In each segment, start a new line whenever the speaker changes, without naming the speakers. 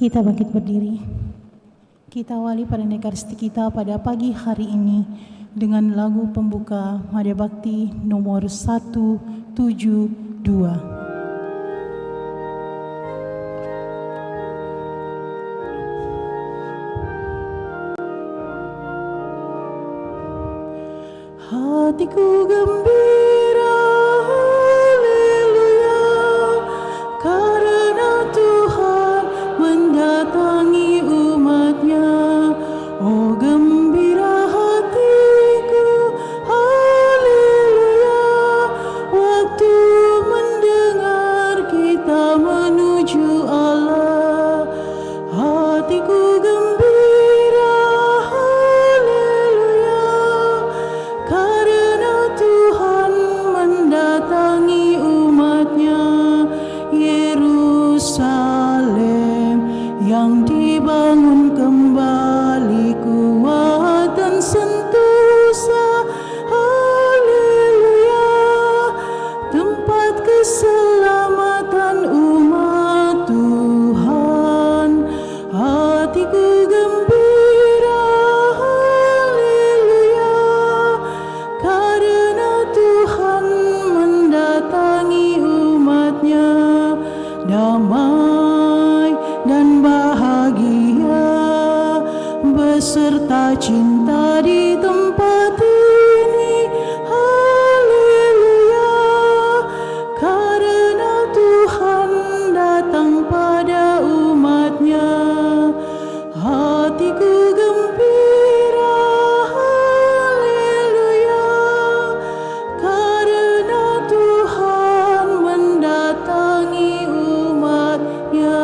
Kita bangkit berdiri. Kita awali panen Ekaristi kita pada pagi hari ini dengan lagu pembuka Madya Bakti nomor 172. Hatiku gembira, haleluya, karena Tuhan mendatangi umatnya. Oh gembira hatiku, haleluya, waktu mendengar kita menuju Allah. Hatiku gembira, haleluya, karena Tuhan mendatangi umatnya. Yerusalem yang dibangun kembali kuat dan sentosa, haleluya, tempat keselamatan umat Tuhan. Hatiku gembira, haleluya, karena Tuhan mendatangi umatnya. Damai dan bahagia beserta cinta di tempat ini, haleluya, karena Tuhan datang pada umatnya. Hatiku gembira, haleluya, karena Tuhan mendatangi umatnya.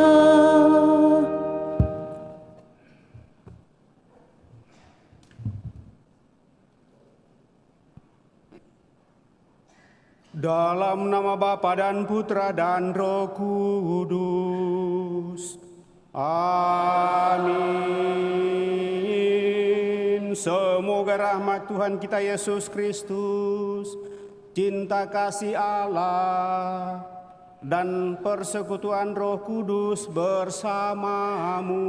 Dalam nama Bapa dan Putra dan Roh Kudus. Amin. Semoga rahmat Tuhan kita Yesus Kristus, cinta kasih Allah, dan persekutuan Roh Kudus bersamamu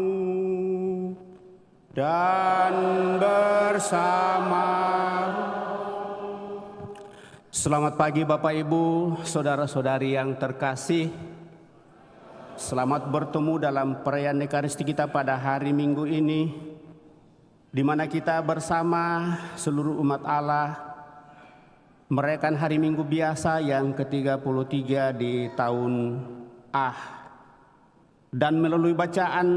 dan bersamamu. Selamat pagi Bapak Ibu, saudara-saudari yang terkasih. Selamat bertemu dalam perayaan Ekaristi kita pada hari Minggu ini, di mana kita bersama seluruh umat Allah merayakan hari Minggu biasa yang ke-33 di tahun A. Dan melalui bacaan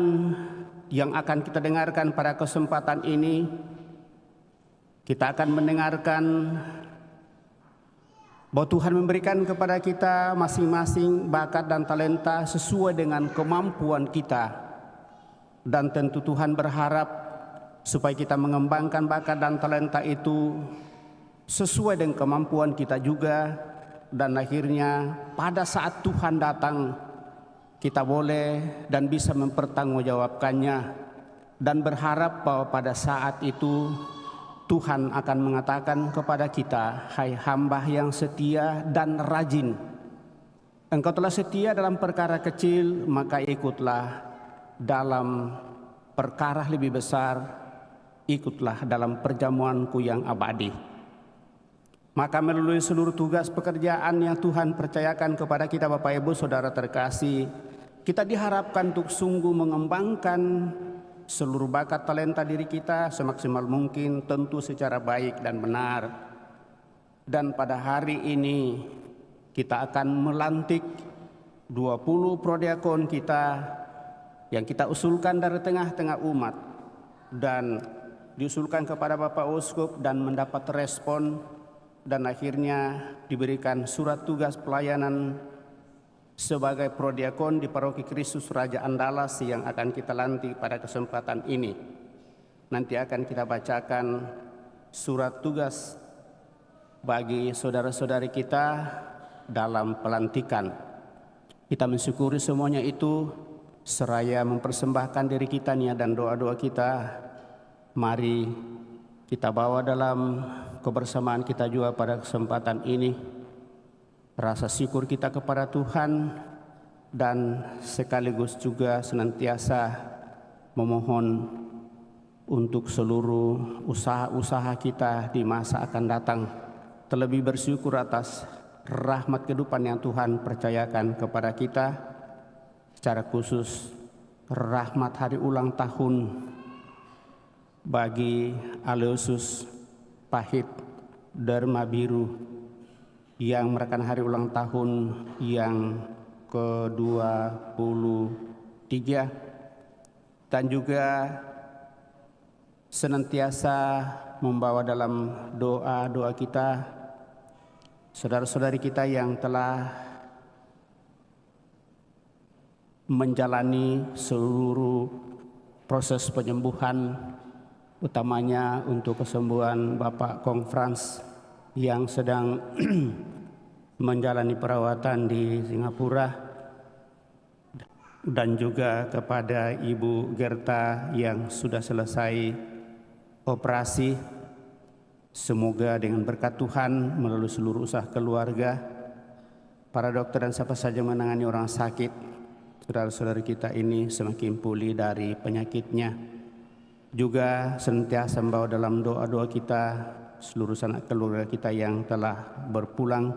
yang akan kita dengarkan pada kesempatan ini, kita akan mendengarkan bahwa Tuhan memberikan kepada kita masing-masing bakat dan talenta sesuai dengan kemampuan kita. Dan tentu Tuhan berharap supaya kita mengembangkan bakat dan talenta itu sesuai dengan kemampuan kita juga. Dan akhirnya pada saat Tuhan datang, kita boleh dan bisa mempertanggungjawabkannya. Dan berharap bahwa pada saat itu Tuhan akan mengatakan kepada kita, hai hamba yang setia dan rajin. Engkau telah setia dalam perkara kecil, maka ikutlah dalam perkara lebih besar, ikutlah dalam perjamuanku yang abadi. Maka melalui seluruh tugas pekerjaan yang Tuhan percayakan kepada kita Bapak Ibu Saudara terkasih, kita diharapkan untuk sungguh mengembangkan seluruh bakat talenta diri kita semaksimal mungkin, tentu secara baik dan benar. Dan pada hari ini kita akan melantik 20 prodiakon kita yang kita usulkan dari tengah-tengah umat dan diusulkan kepada Bapak Uskup dan mendapat respon, dan akhirnya diberikan surat tugas pelayanan sebagai prodiakon di Paroki Kristus Raja Andalas yang akan kita lantik pada kesempatan ini. Nanti akan kita bacakan surat tugas bagi saudara-saudari kita dalam pelantikan. Kita mensyukuri semuanya itu seraya mempersembahkan diri kita, niat dan doa-doa kita. Mari kita bawa dalam kebersamaan kita juga pada kesempatan ini rasa syukur kita kepada Tuhan dan sekaligus juga senantiasa memohon untuk seluruh usaha-usaha kita di masa akan datang. Terlebih bersyukur atas rahmat kehidupan yang Tuhan percayakan kepada kita, secara khusus rahmat hari ulang tahun bagi Aloysius Pahit Dharma Biru yang merayakan hari ulang tahun yang ke-23, dan juga senantiasa membawa dalam doa-doa kita saudara-saudari kita yang telah menjalani seluruh proses penyembuhan, utamanya untuk kesembuhan Bapak Kong Frans yang sedang menjalani perawatan di Singapura, dan juga kepada Ibu Gerta yang sudah selesai operasi. Semoga dengan berkat Tuhan melalui seluruh usaha keluarga, para dokter dan siapa saja menangani orang sakit, saudara-saudari kita ini semakin pulih dari penyakitnya. Juga senantiasa membawa dalam doa-doa kita seluruh sanak keluarga kita yang telah berpulang,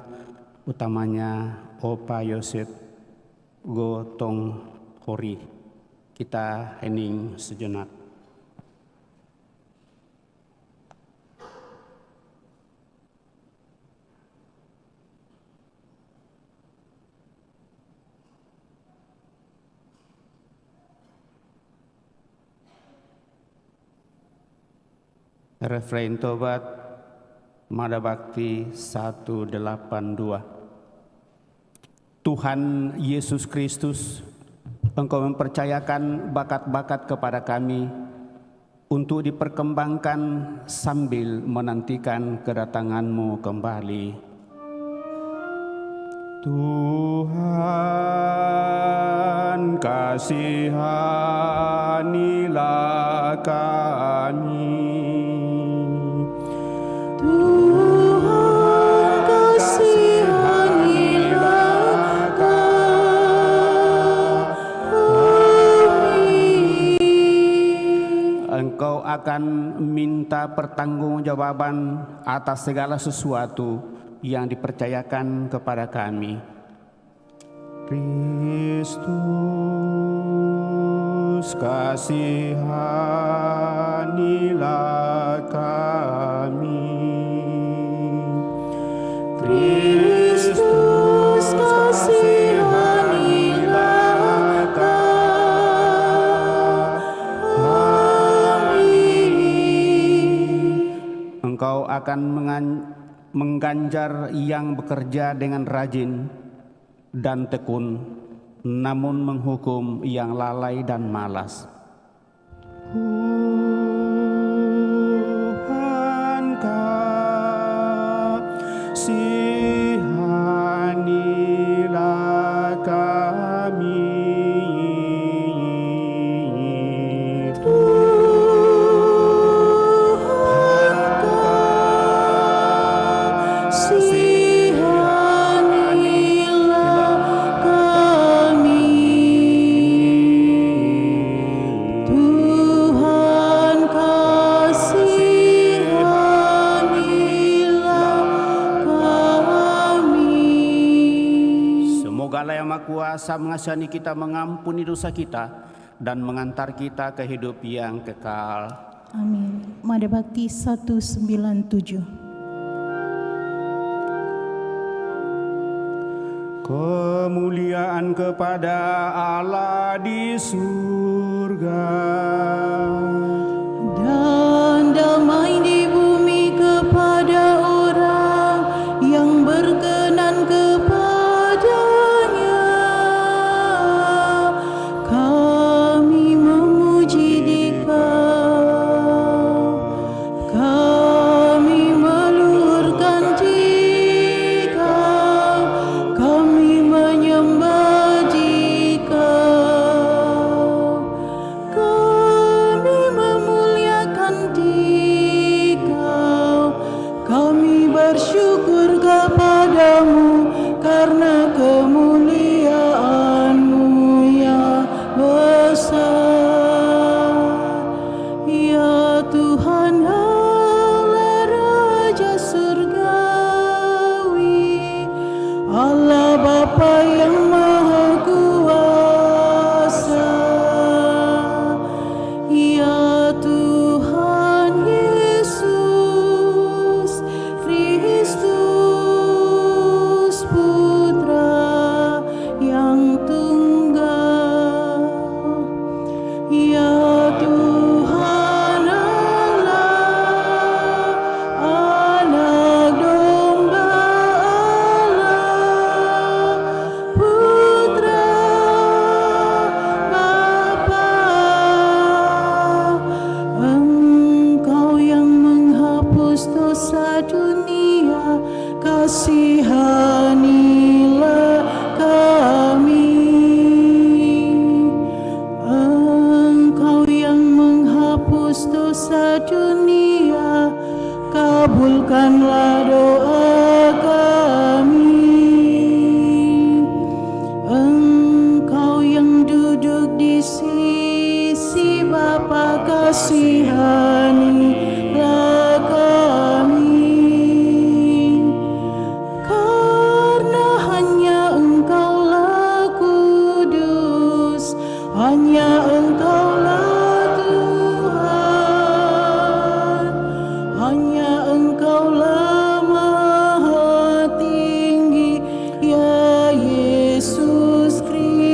utamanya Opa Yosef Gotong Hori. Kita hening sejenak. Refrain Tobat Mada Bakti 182. Tuhan Yesus Kristus, Engkau mempercayakan bakat-bakat kepada kami untuk diperkembangkan sambil menantikan kedatangan-Mu kembali. Tuhan, kasihanilah kami.
Tuhan, kasihanilah kami.
Engkau akan minta pertanggungjawaban atas segala sesuatu yang dipercayakan kepada kami. Kristus, kasihanilah kami.
Kristus, kasihanilah kami.
Engkau akan mengganjar yang bekerja dengan rajin dan tekun, namun menghukum yang lalai dan malas. Tuhan, kasihanilah kami. Allah yang Maha Kuasa mengasihani kita, mengampuni dosa kita, dan mengantar kita ke hidup yang kekal.
Amin. Mada Bakti 197.
Kemuliaan kepada Allah di surga
Dan damai di bumi kepada orang yang berkenan kepadanya. Kami memuji Dikau, kami melurkan Dikau, kami menyembah Dikau. kabulkanlah doa kami. Engkau yang duduk di sisi Bapa, kasihanilah kami. Karena hanya Engkaulah kudus, hanya Engkaulah Tuhan, hanya Engkaulah Maha Tinggi, ya Yesus Kristus.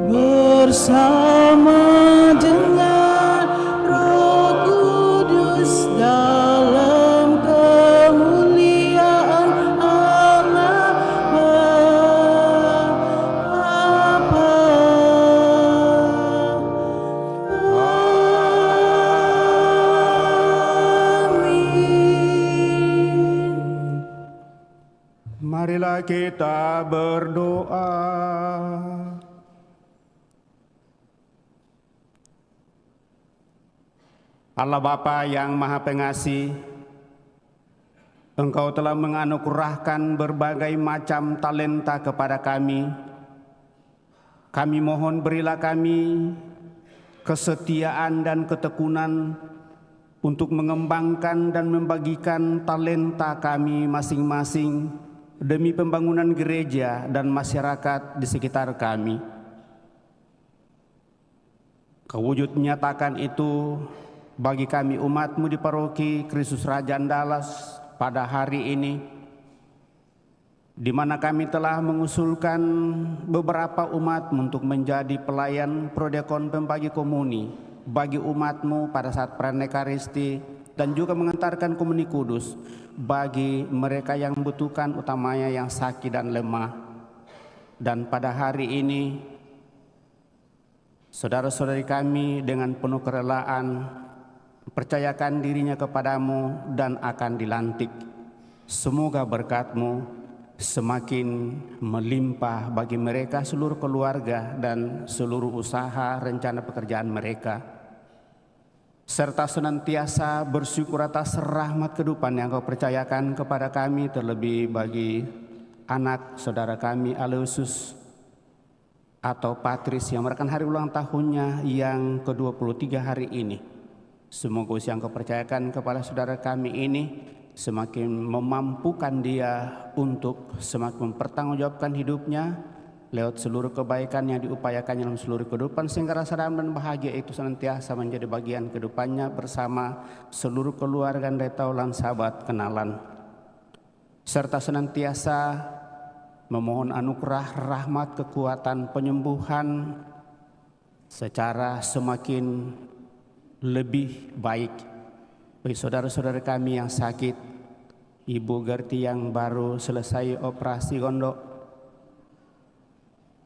Bersama dengan Roh Kudus dalam kemuliaan Allah Bapa. Amin.
Marilah kita berdoa. Allah Bapa yang Maha Pengasih, Engkau telah menganugerahkan berbagai macam talenta kepada kami. Kami mohon berilah kami kesetiaan dan ketekunan untuk mengembangkan dan membagikan talenta kami masing-masing demi pembangunan gereja dan masyarakat di sekitar kami. Kau wujud nyatakan itu bagi kami umat-Mu di paroki Kristus Raja Andalas pada hari ini, di mana kami telah mengusulkan beberapa umat untuk menjadi pelayan prodekon pembagi komuni bagi umat-Mu pada saat perayaan Ekaristi, dan juga mengantarkan komuni kudus bagi mereka yang membutuhkan, utamanya yang sakit dan lemah. Dan pada hari ini, saudara-saudari kami dengan penuh kerelaan percayakan dirinya kepadamu dan akan dilantik. Semoga berkat-Mu semakin melimpah bagi mereka, seluruh keluarga dan seluruh usaha rencana pekerjaan mereka, serta senantiasa bersyukur atas rahmat kehidupan yang Kau percayakan kepada kami, terlebih bagi anak saudara kami Aloysius atau Patris yang merayakan hari ulang tahunnya yang ke-23 hari ini. Semoga usia yang Kau percayakan kepada saudara kami ini semakin memampukan dia untuk semakin mempertanggungjawabkan hidupnya lewat seluruh kebaikan yang diupayakannya dalam seluruh kehidupan, sehingga rasa damai dan bahagia itu senantiasa menjadi bagian kehidupannya bersama seluruh keluarga dan taulan sahabat kenalan, serta senantiasa memohon anugerah rahmat kekuatan penyembuhan secara semakin lebih baik bagi saudara-saudara kami yang sakit, Ibu Gerti yang baru selesai operasi gondok,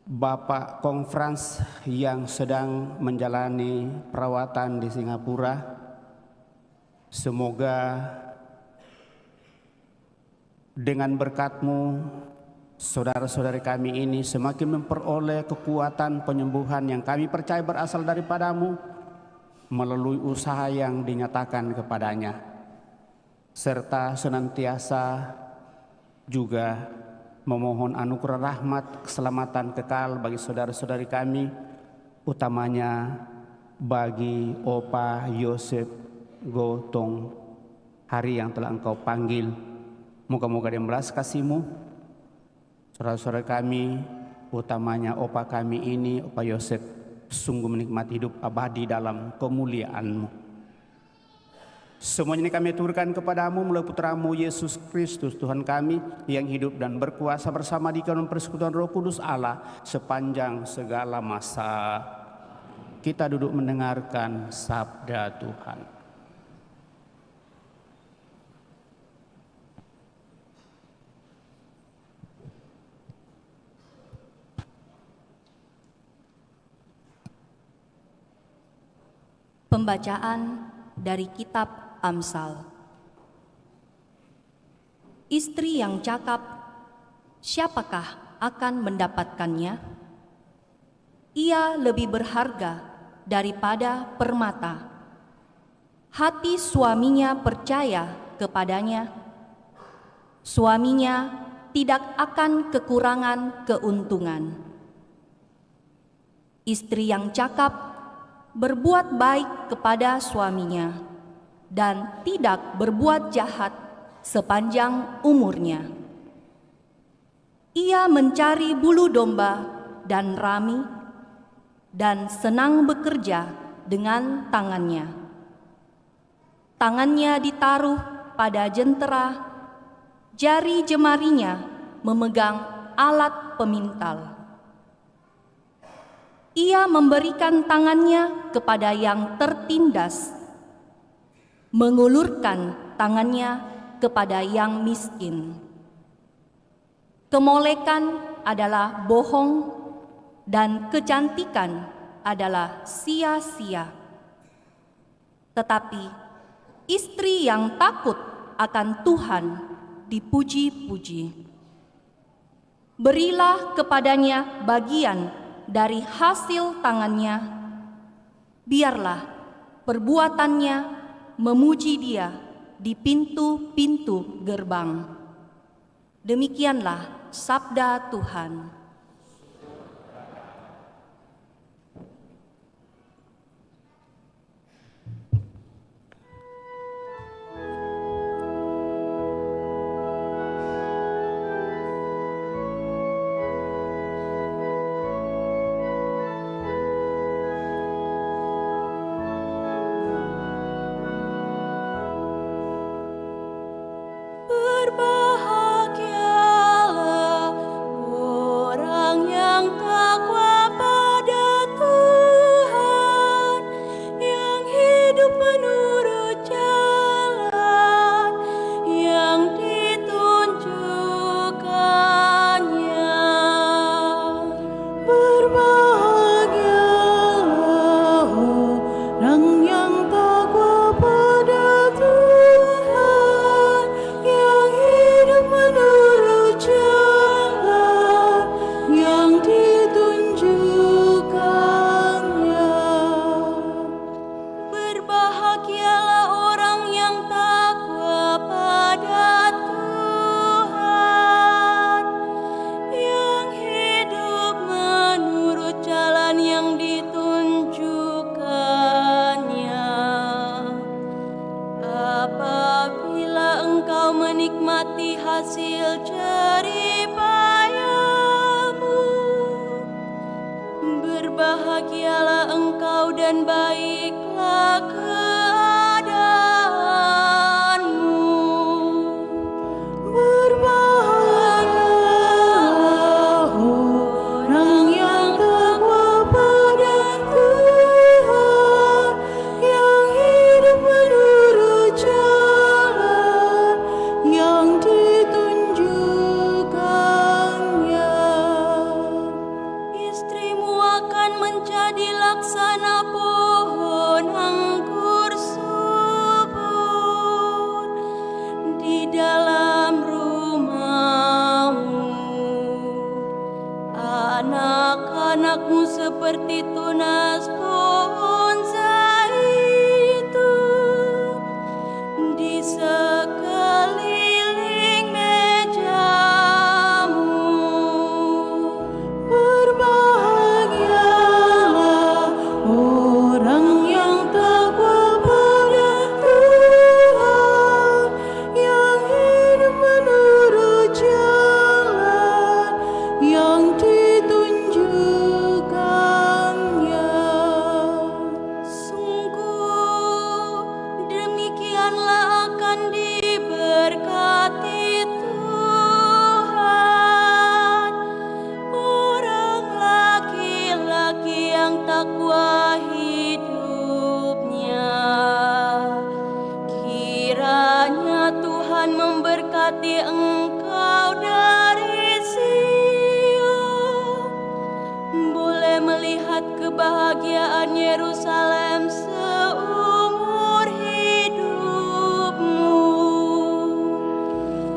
Bapak Kong Frans yang sedang menjalani perawatan di Singapura. Semoga dengan berkat-Mu saudara-saudari kami ini semakin memperoleh kekuatan penyembuhan yang kami percaya berasal daripada-Mu melalui usaha yang dinyatakan kepadanya, serta senantiasa juga memohon anugerah rahmat keselamatan kekal bagi saudara-saudari kami, utamanya bagi Opa Yosef Gotong, hari yang telah Engkau panggil. Moga-moga dengan belas kasih-Mu saudara-saudara kami, utamanya Opa kami ini, Opa Yosef, sungguh menikmati hidup abadi dalam kemuliaan-Mu. Semuanya ini kami turunkan kepada-Mu melalui Putra-Mu Yesus Kristus Tuhan kami, yang hidup dan berkuasa bersama di kawan persekutuan Roh Kudus Allah sepanjang segala masa. Kita duduk mendengarkan sabda Tuhan.
Pembacaan dari Kitab Amsal. Istri yang cakap, siapakah akan mendapatkannya? Ia lebih berharga daripada permata hati suaminya percaya kepadanya, suaminya tidak akan kekurangan keuntungan. Istri yang cakap berbuat baik kepada suaminya dan tidak berbuat jahat sepanjang umurnya. Ia mencari bulu domba dan rami dan senang bekerja dengan tangannya. Tangannya ditaruh pada jentera, jari jemarinya memegang alat pemintal. Ia memberikan tangannya kepada yang tertindas, mengulurkan tangannya kepada yang miskin. Kemolekan adalah bohong dan kecantikan adalah sia-sia. Tetapi istri yang takut akan Tuhan dipuji-puji. Berilah kepadanya bagian dari hasil tangannya, biarlah perbuatannya memuji Dia di pintu-pintu gerbang. Demikianlah sabda Tuhan.
Berbahagialah orang yang takwa pada Tuhan, yang hidup menurut jalan yang ditunjukkannya.
Berbahagialah orang yang takwa pada Tuhan, yang hidup menurut jalan yang ditunjukkannya.
Berbahagialah orang yang takwa pada Tuhan, yang hidup menurut jalan yang ditunjukkannya. Apabila engkau menikmati hasil jeripayamu, berbahagialah engkau dan baiklah keadaanmu.
Berbahagialah orang yang takwa pada Tuhan, yang hidup menurut jalan yang ditunjukkannya.
Istrimu akan menjadi laksana pohon anggur subur di dalam rumahmu. Anak-anakmu seperti tunas pohon zaitun di sekeliling mejamu.
Berbahagialah orang yang takwa pada Tuhan, yang hidup menurut jalan yang ditunjukkannya.
Sungguh demikianlah akan diberkati Tuhan orang laki-laki yang takwa hidupnya. Kiranya Tuhan memberkati engkau dari Sion, boleh melihat kebahagiaan Yerusalem seumur hidupmu.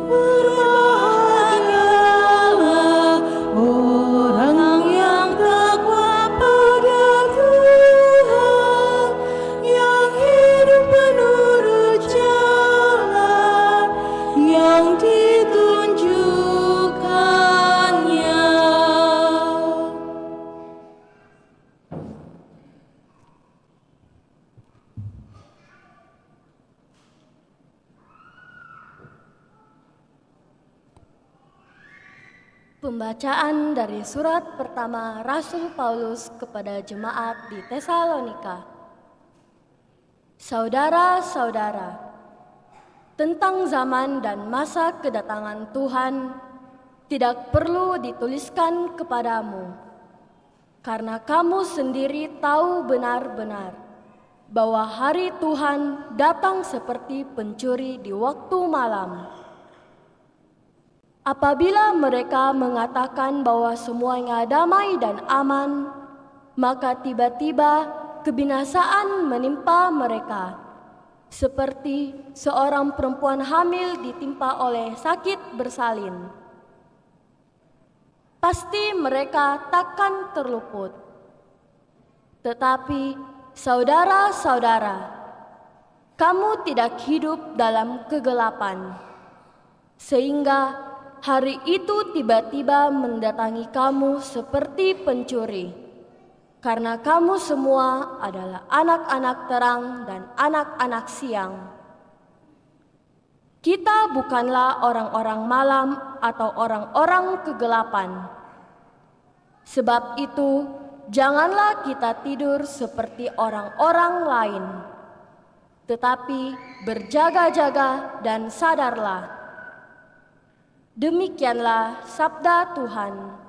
Berbahagialah orang yang takwa pada Tuhan, yang hidup penuh
Pembacaan dari surat pertama Rasul Paulus kepada jemaat di Tesalonika. Saudara-saudara, tentang zaman dan masa kedatangan Tuhan tidak perlu dituliskan kepadamu, karena kamu sendiri tahu benar-benar bahwa hari Tuhan datang seperti pencuri di waktu malam. Apabila mereka mengatakan bahwa semuanya damai dan aman, maka tiba-tiba kebinasaan menimpa mereka, seperti seorang perempuan hamil ditimpa oleh sakit bersalin. Pasti mereka takkan terluput. Tetapi saudara-saudara, kamu tidak hidup dalam kegelapan, sehingga hari itu tiba-tiba mendatangi kamu seperti pencuri, karena kamu semua adalah anak-anak terang dan anak-anak siang. Kita bukanlah orang-orang malam atau orang-orang kegelapan. Sebab itu, janganlah kita tidur seperti orang-orang lain, tetapi berjaga-jaga dan sadarlah. Demikianlah sabda Tuhan.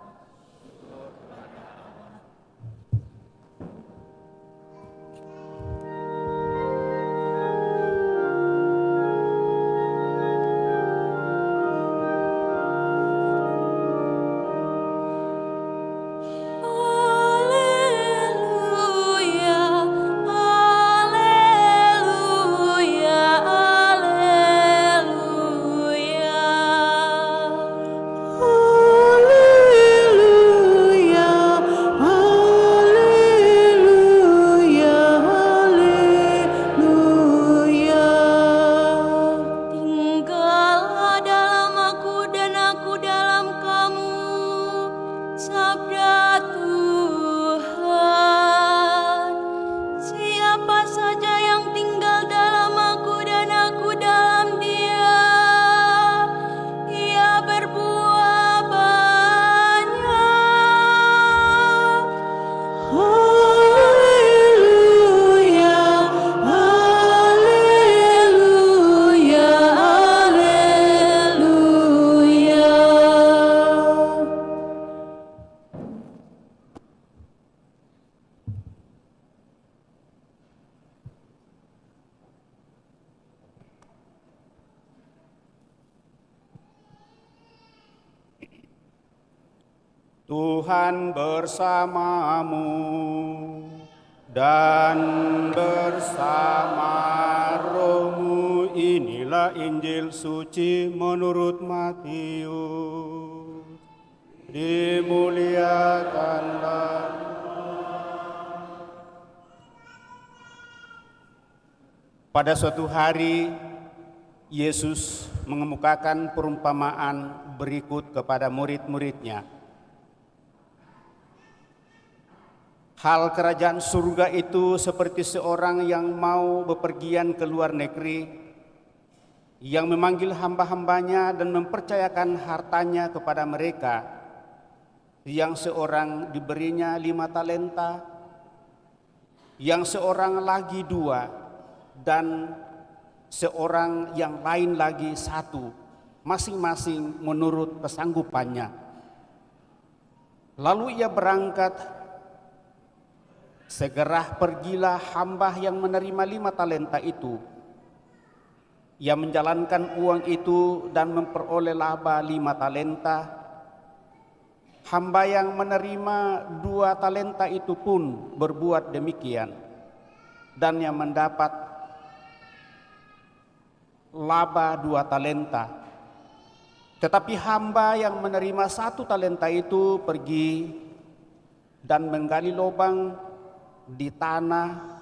Tuhan bersamamu dan bersama rohmu. Inilah Injil suci menurut Matius. Dimuliakanlah. Pada suatu hari, Yesus mengemukakan perumpamaan berikut kepada murid-muridnya. Hal kerajaan surga itu seperti seorang yang mau bepergian ke luar negeri, yang memanggil hamba-hambanya dan mempercayakan hartanya kepada mereka. Yang seorang diberinya 5 talenta, yang seorang lagi 2, dan seorang yang lain lagi 1, masing-masing menurut kesanggupannya. Lalu ia berangkat. Segera pergilah hamba yang menerima 5 talenta itu. Ia menjalankan uang itu dan memperoleh laba 5 talenta. Hamba yang menerima 2 talenta itu pun berbuat demikian, dan yang mendapat laba 2 talenta. Tetapi hamba yang menerima 1 talenta itu pergi dan menggali lubang di tanah,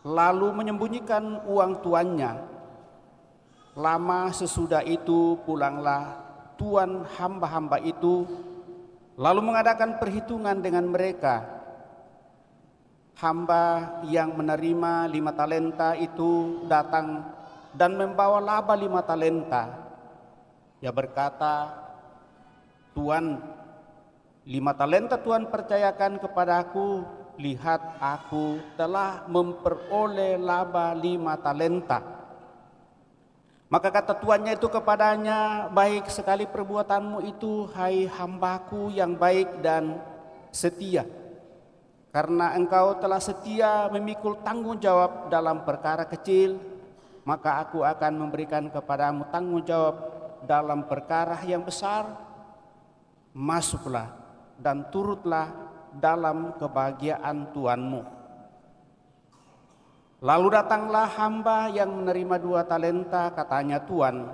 lalu menyembunyikan uang tuannya. Lama sesudah itu pulanglah tuan hamba-hamba itu, lalu mengadakan perhitungan dengan mereka. Hamba yang menerima 5 talenta itu datang dan membawa laba 5 talenta. Ia berkata, "Tuan, 5 talenta Tuhan percayakan kepadaku, lihat aku telah memperoleh laba 5 talenta. Maka kata tuannya itu kepadanya, baik sekali perbuatanmu itu, hai hambaku yang baik dan setia. Karena engkau telah setia memikul tanggung jawab dalam perkara kecil, maka aku akan memberikan kepadamu tanggung jawab dalam perkara yang besar. Masuklah dan turutlah dalam kebahagiaan Tuanmu. Lalu datanglah hamba yang menerima 2 talenta, katanya Tuan,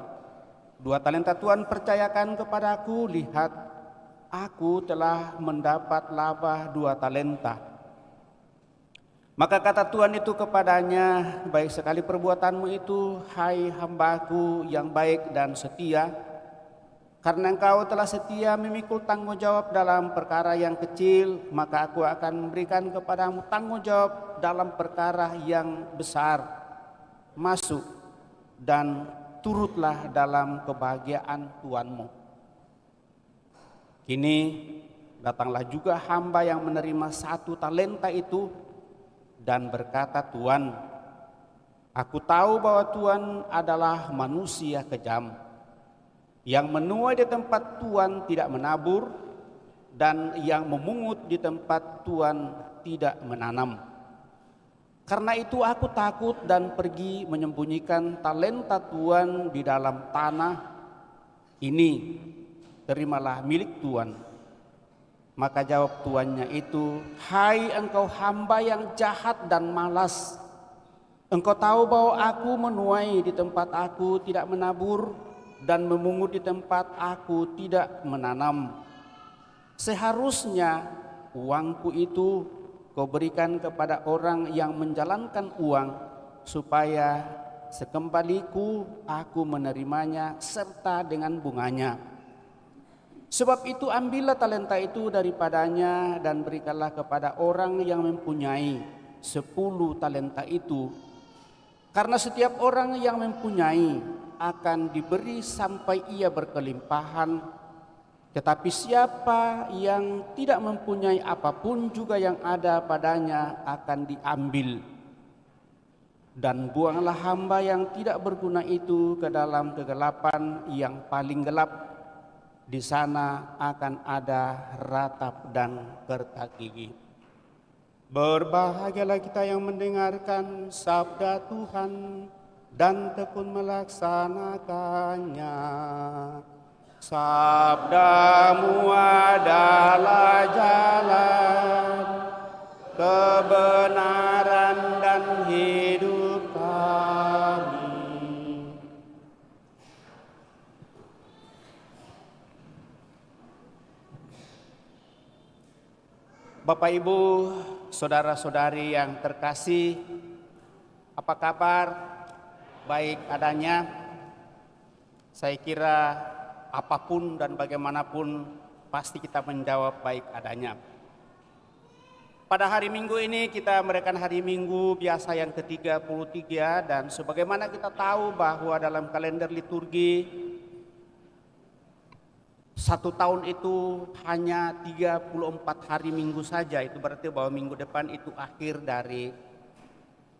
2 talenta Tuan percayakan kepadaku, lihat aku telah mendapat laba 2 talenta. Maka kata Tuhan itu kepadanya, baik sekali perbuatanmu itu, hai hambaku yang baik dan setia. Karena engkau telah setia memikul tanggung jawab dalam perkara yang kecil, maka aku akan memberikan kepadamu tanggung jawab dalam perkara yang besar. Masuk dan turutlah dalam kebahagiaan Tuanmu. Kini datanglah juga hamba yang menerima 1 talenta itu dan berkata, Tuan, aku tahu bahwa Tuhan adalah manusia kejam, yang menuai di tempat Tuhan tidak menabur, dan yang memungut di tempat Tuhan tidak menanam. Karena itu aku takut dan pergi menyembunyikan talenta Tuhan di dalam tanah. Ini terimalah milik Tuhan. Maka jawab tuannya itu, hai engkau hamba yang jahat dan malas, engkau tahu bahwa aku menuai di tempat aku tidak menabur, dan memungut di tempat aku tidak menanam. Seharusnya uangku itu kau berikan kepada orang yang menjalankan uang, supaya sekembaliku aku menerimanya serta dengan bunganya. Sebab itu ambillah talenta itu daripadanya dan berikanlah kepada orang yang mempunyai 10 talenta itu. Karena setiap orang yang mempunyai akan diberi sampai ia berkelimpahan, tetapi siapa yang tidak mempunyai apapun juga yang ada padanya akan diambil. Dan buanglah hamba yang tidak berguna itu ke dalam kegelapan yang paling gelap. Di sana akan ada ratap dan kertak gigi. Berbahagialah kita yang mendengarkan sabda Tuhan dan tekun melaksanakannya. Sabdamu adalah jalan, kebenaran dan hidup kami. Bapak, Ibu, saudara-saudari yang terkasih, apa kabar? Baik adanya. Saya kira apapun dan bagaimanapun pasti kita menjawab baik adanya. Pada hari Minggu ini kita merayakan hari Minggu biasa yang ke-33, dan sebagaimana kita tahu bahwa dalam kalender liturgi 1 tahun itu hanya 34 hari Minggu saja. Itu berarti bahwa minggu depan itu akhir dari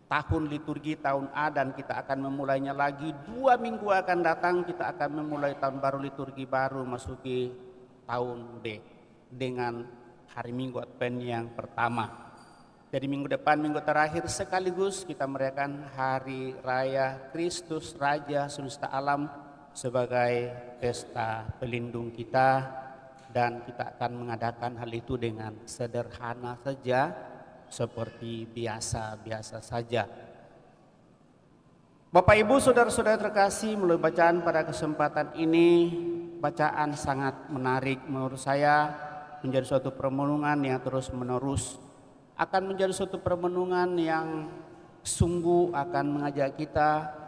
tahun liturgi tahun A, dan kita akan memulainya lagi 2 minggu akan datang. Kita akan memulai tahun baru liturgi baru, masuki tahun B dengan hari Minggu Advent yang pertama. Jadi minggu depan, minggu terakhir sekaligus kita merayakan hari raya Kristus Raja semesta alam sebagai pesta pelindung kita, dan kita akan mengadakan hal itu dengan sederhana saja, seperti biasa-biasa saja. Bapak, Ibu, saudara-saudara terkasih, melalui bacaan pada kesempatan ini, bacaan sangat menarik menurut saya, menjadi suatu permenungan yang terus menerus, akan menjadi suatu permenungan yang sungguh akan mengajak kita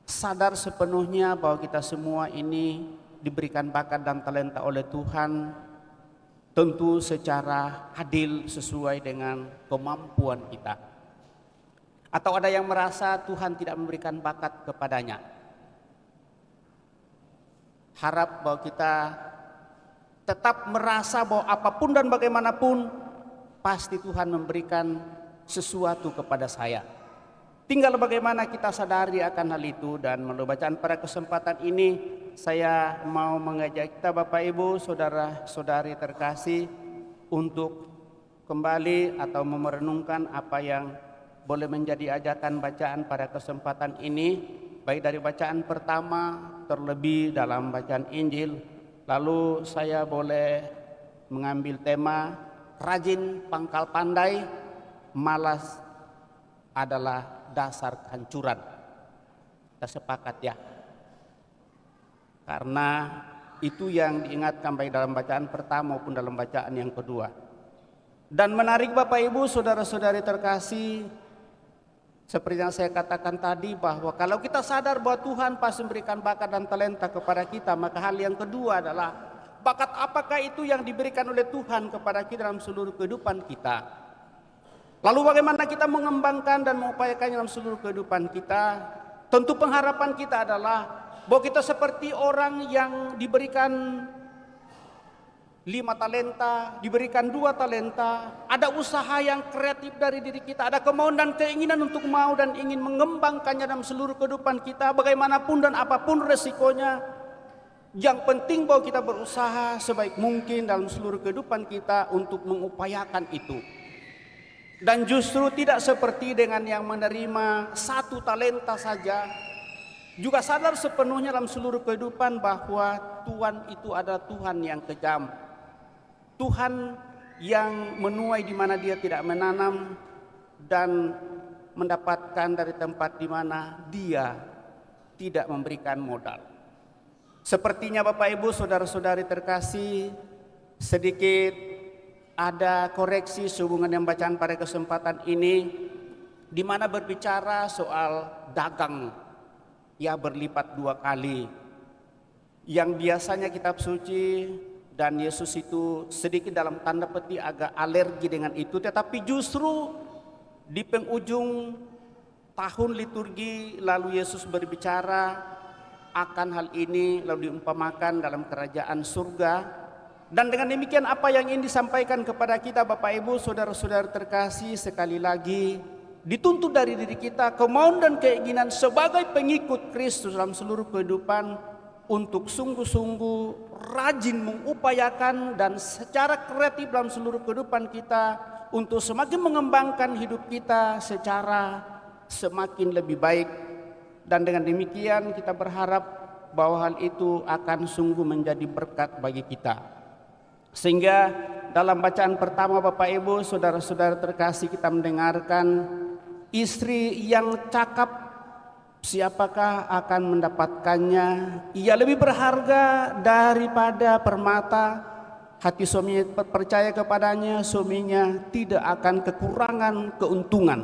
sadar sepenuhnya bahwa kita semua ini diberikan bakat dan talenta oleh Tuhan, tentu secara adil sesuai dengan kemampuan kita. Atau ada yang merasa Tuhan tidak memberikan bakat kepadanya. Harap bahwa kita tetap merasa bahwa apapun dan bagaimanapun pasti Tuhan memberikan sesuatu kepada saya. Tinggal bagaimana kita sadari akan hal itu. Dan melalui bacaan pada kesempatan ini saya mau mengajak kita Bapak Ibu, saudara-saudari terkasih untuk kembali atau merenungkan apa yang boleh menjadi ajakan bacaan pada kesempatan ini, baik dari bacaan pertama terlebih dalam bacaan Injil. Lalu saya boleh mengambil tema rajin pangkal pandai, malas adalah dasar kehancuran. Kita sepakat ya, karena itu yang diingatkan baik dalam bacaan pertama maupun dalam bacaan yang kedua. Dan menarik Bapak Ibu, saudara-saudari terkasih, seperti yang saya katakan tadi, bahwa kalau kita sadar bahwa Tuhan pasti memberikan bakat dan talenta kepada kita, maka hal yang kedua adalah bakat apakah itu yang diberikan oleh Tuhan kepada kita dalam seluruh kehidupan kita. Lalu bagaimana kita mengembangkan dan mengupayakannya dalam seluruh kehidupan kita. Tentu pengharapan kita adalah bahwa kita seperti orang yang diberikan 5 talenta, diberikan 2 talenta, ada usaha yang kreatif dari diri kita, ada kemauan dan keinginan untuk mau dan ingin mengembangkannya dalam seluruh kehidupan kita, bagaimanapun dan apapun resikonya. Yang penting bahwa kita berusaha sebaik mungkin dalam seluruh kehidupan kita untuk mengupayakan itu. Dan justru tidak seperti dengan yang menerima 1 talenta saja, juga sadar sepenuhnya dalam seluruh kehidupan bahwa Tuhan itu adalah Tuhan yang kejam. Tuhan yang menuai di mana dia tidak menanam dan mendapatkan dari tempat di mana dia tidak memberikan modal. Sepertinya Bapak Ibu, saudara-saudari terkasih, sedikit ada koreksi sehubungan yang bacaan pada kesempatan ini, di mana berbicara soal dagang ya berlipat 2 kali. Yang biasanya kitab suci dan Yesus itu sedikit dalam tanda petik agak alergi dengan itu, tetapi justru di penghujung tahun liturgi lalu Yesus berbicara akan hal ini lalu diumpamakan dalam kerajaan surga. Dan dengan demikian apa yang ingin disampaikan kepada kita Bapak Ibu, saudara-saudara terkasih, sekali lagi dituntut dari diri kita kemauan dan keinginan sebagai pengikut Kristus dalam seluruh kehidupan untuk sungguh-sungguh rajin mengupayakan dan secara kreatif dalam seluruh kehidupan kita untuk semakin mengembangkan hidup kita secara semakin lebih baik. Dan dengan demikian kita berharap bahwa hal itu akan sungguh menjadi berkat bagi kita. Sehingga dalam bacaan pertama Bapak Ibu, saudara-saudara terkasih, kita mendengarkan istri yang cakap, siapakah akan mendapatkannya? Ia lebih berharga daripada permata. Hati suaminya percaya kepadanya, suaminya tidak akan kekurangan keuntungan.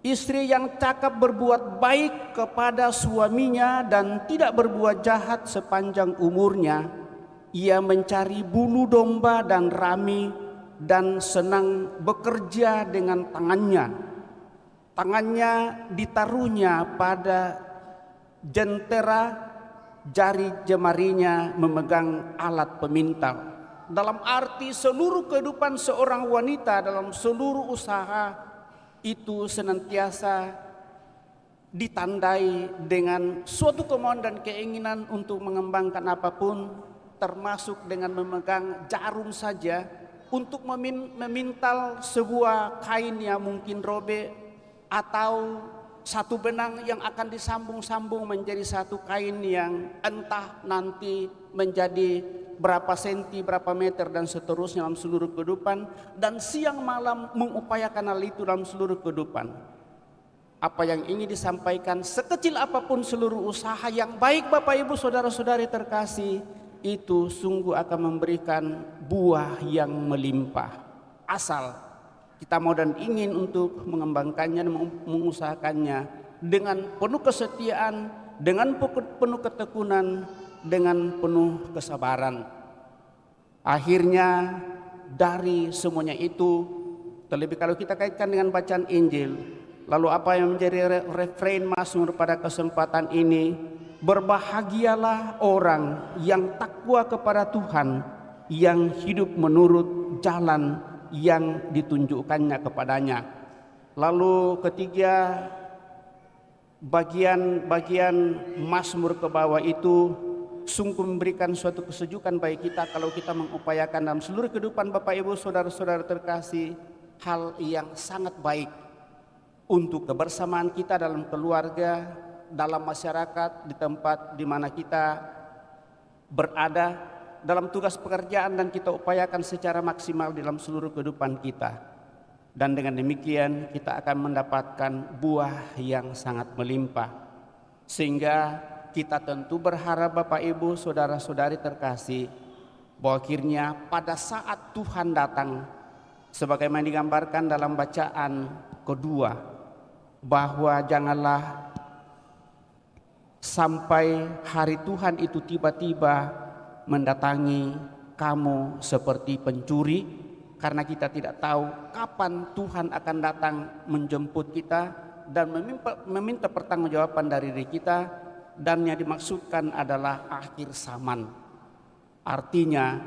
Istri yang cakap berbuat baik kepada suaminya dan tidak berbuat jahat sepanjang umurnya. Ia mencari bulu domba dan rami dan senang bekerja dengan tangannya. Tangannya ditaruhnya pada jentera, jari jemarinya memegang alat pemintal. Dalam arti seluruh kehidupan seorang wanita dalam seluruh usaha itu senantiasa ditandai dengan suatu kemauan dan keinginan untuk mengembangkan apapun, termasuk dengan memegang jarum saja untuk memintal sebuah kain yang mungkin robek, atau satu benang yang akan disambung-sambung menjadi satu kain yang entah nanti menjadi berapa senti, berapa meter dan seterusnya dalam seluruh kehidupan, dan siang malam mengupayakan hal itu dalam seluruh kehidupan. Apa yang ingin disampaikan, sekecil apapun seluruh usaha yang baik Bapak Ibu saudara-saudari terkasih, itu sungguh akan memberikan buah yang melimpah. Asal kita mau dan ingin untuk mengembangkannya dan mengusahakannya dengan penuh kesetiaan, dengan penuh ketekunan, dengan penuh kesabaran. Akhirnya dari semuanya itu, terlebih kalau kita kaitkan dengan bacaan Injil, lalu apa yang menjadi refrain Mazmur pada kesempatan ini, berbahagialah orang yang takwa kepada Tuhan yang hidup menurut jalan yang ditunjukkannya kepadanya. Lalu ketiga, bagian Mazmur ke bawah itu sungguh memberikan suatu kesejukan bagi kita kalau kita mengupayakan dalam seluruh kehidupan Bapak Ibu Saudara-saudara terkasih hal yang sangat baik untuk kebersamaan kita dalam keluarga, dalam masyarakat, di tempat di mana kita berada, dalam tugas pekerjaan, dan kita upayakan secara maksimal dalam seluruh kehidupan kita. Dan dengan demikian kita akan mendapatkan buah yang sangat melimpah. Sehingga kita tentu berharap Bapak Ibu Saudara-saudari terkasih bahwa akhirnya pada saat Tuhan datang, sebagaimana digambarkan dalam bacaan kedua, bahwa janganlah sampai hari Tuhan itu tiba-tiba mendatangi kamu seperti pencuri, karena kita tidak tahu kapan Tuhan akan datang menjemput kita dan meminta pertanggungjawaban dari diri kita. Dan yang dimaksudkan adalah akhir zaman. Artinya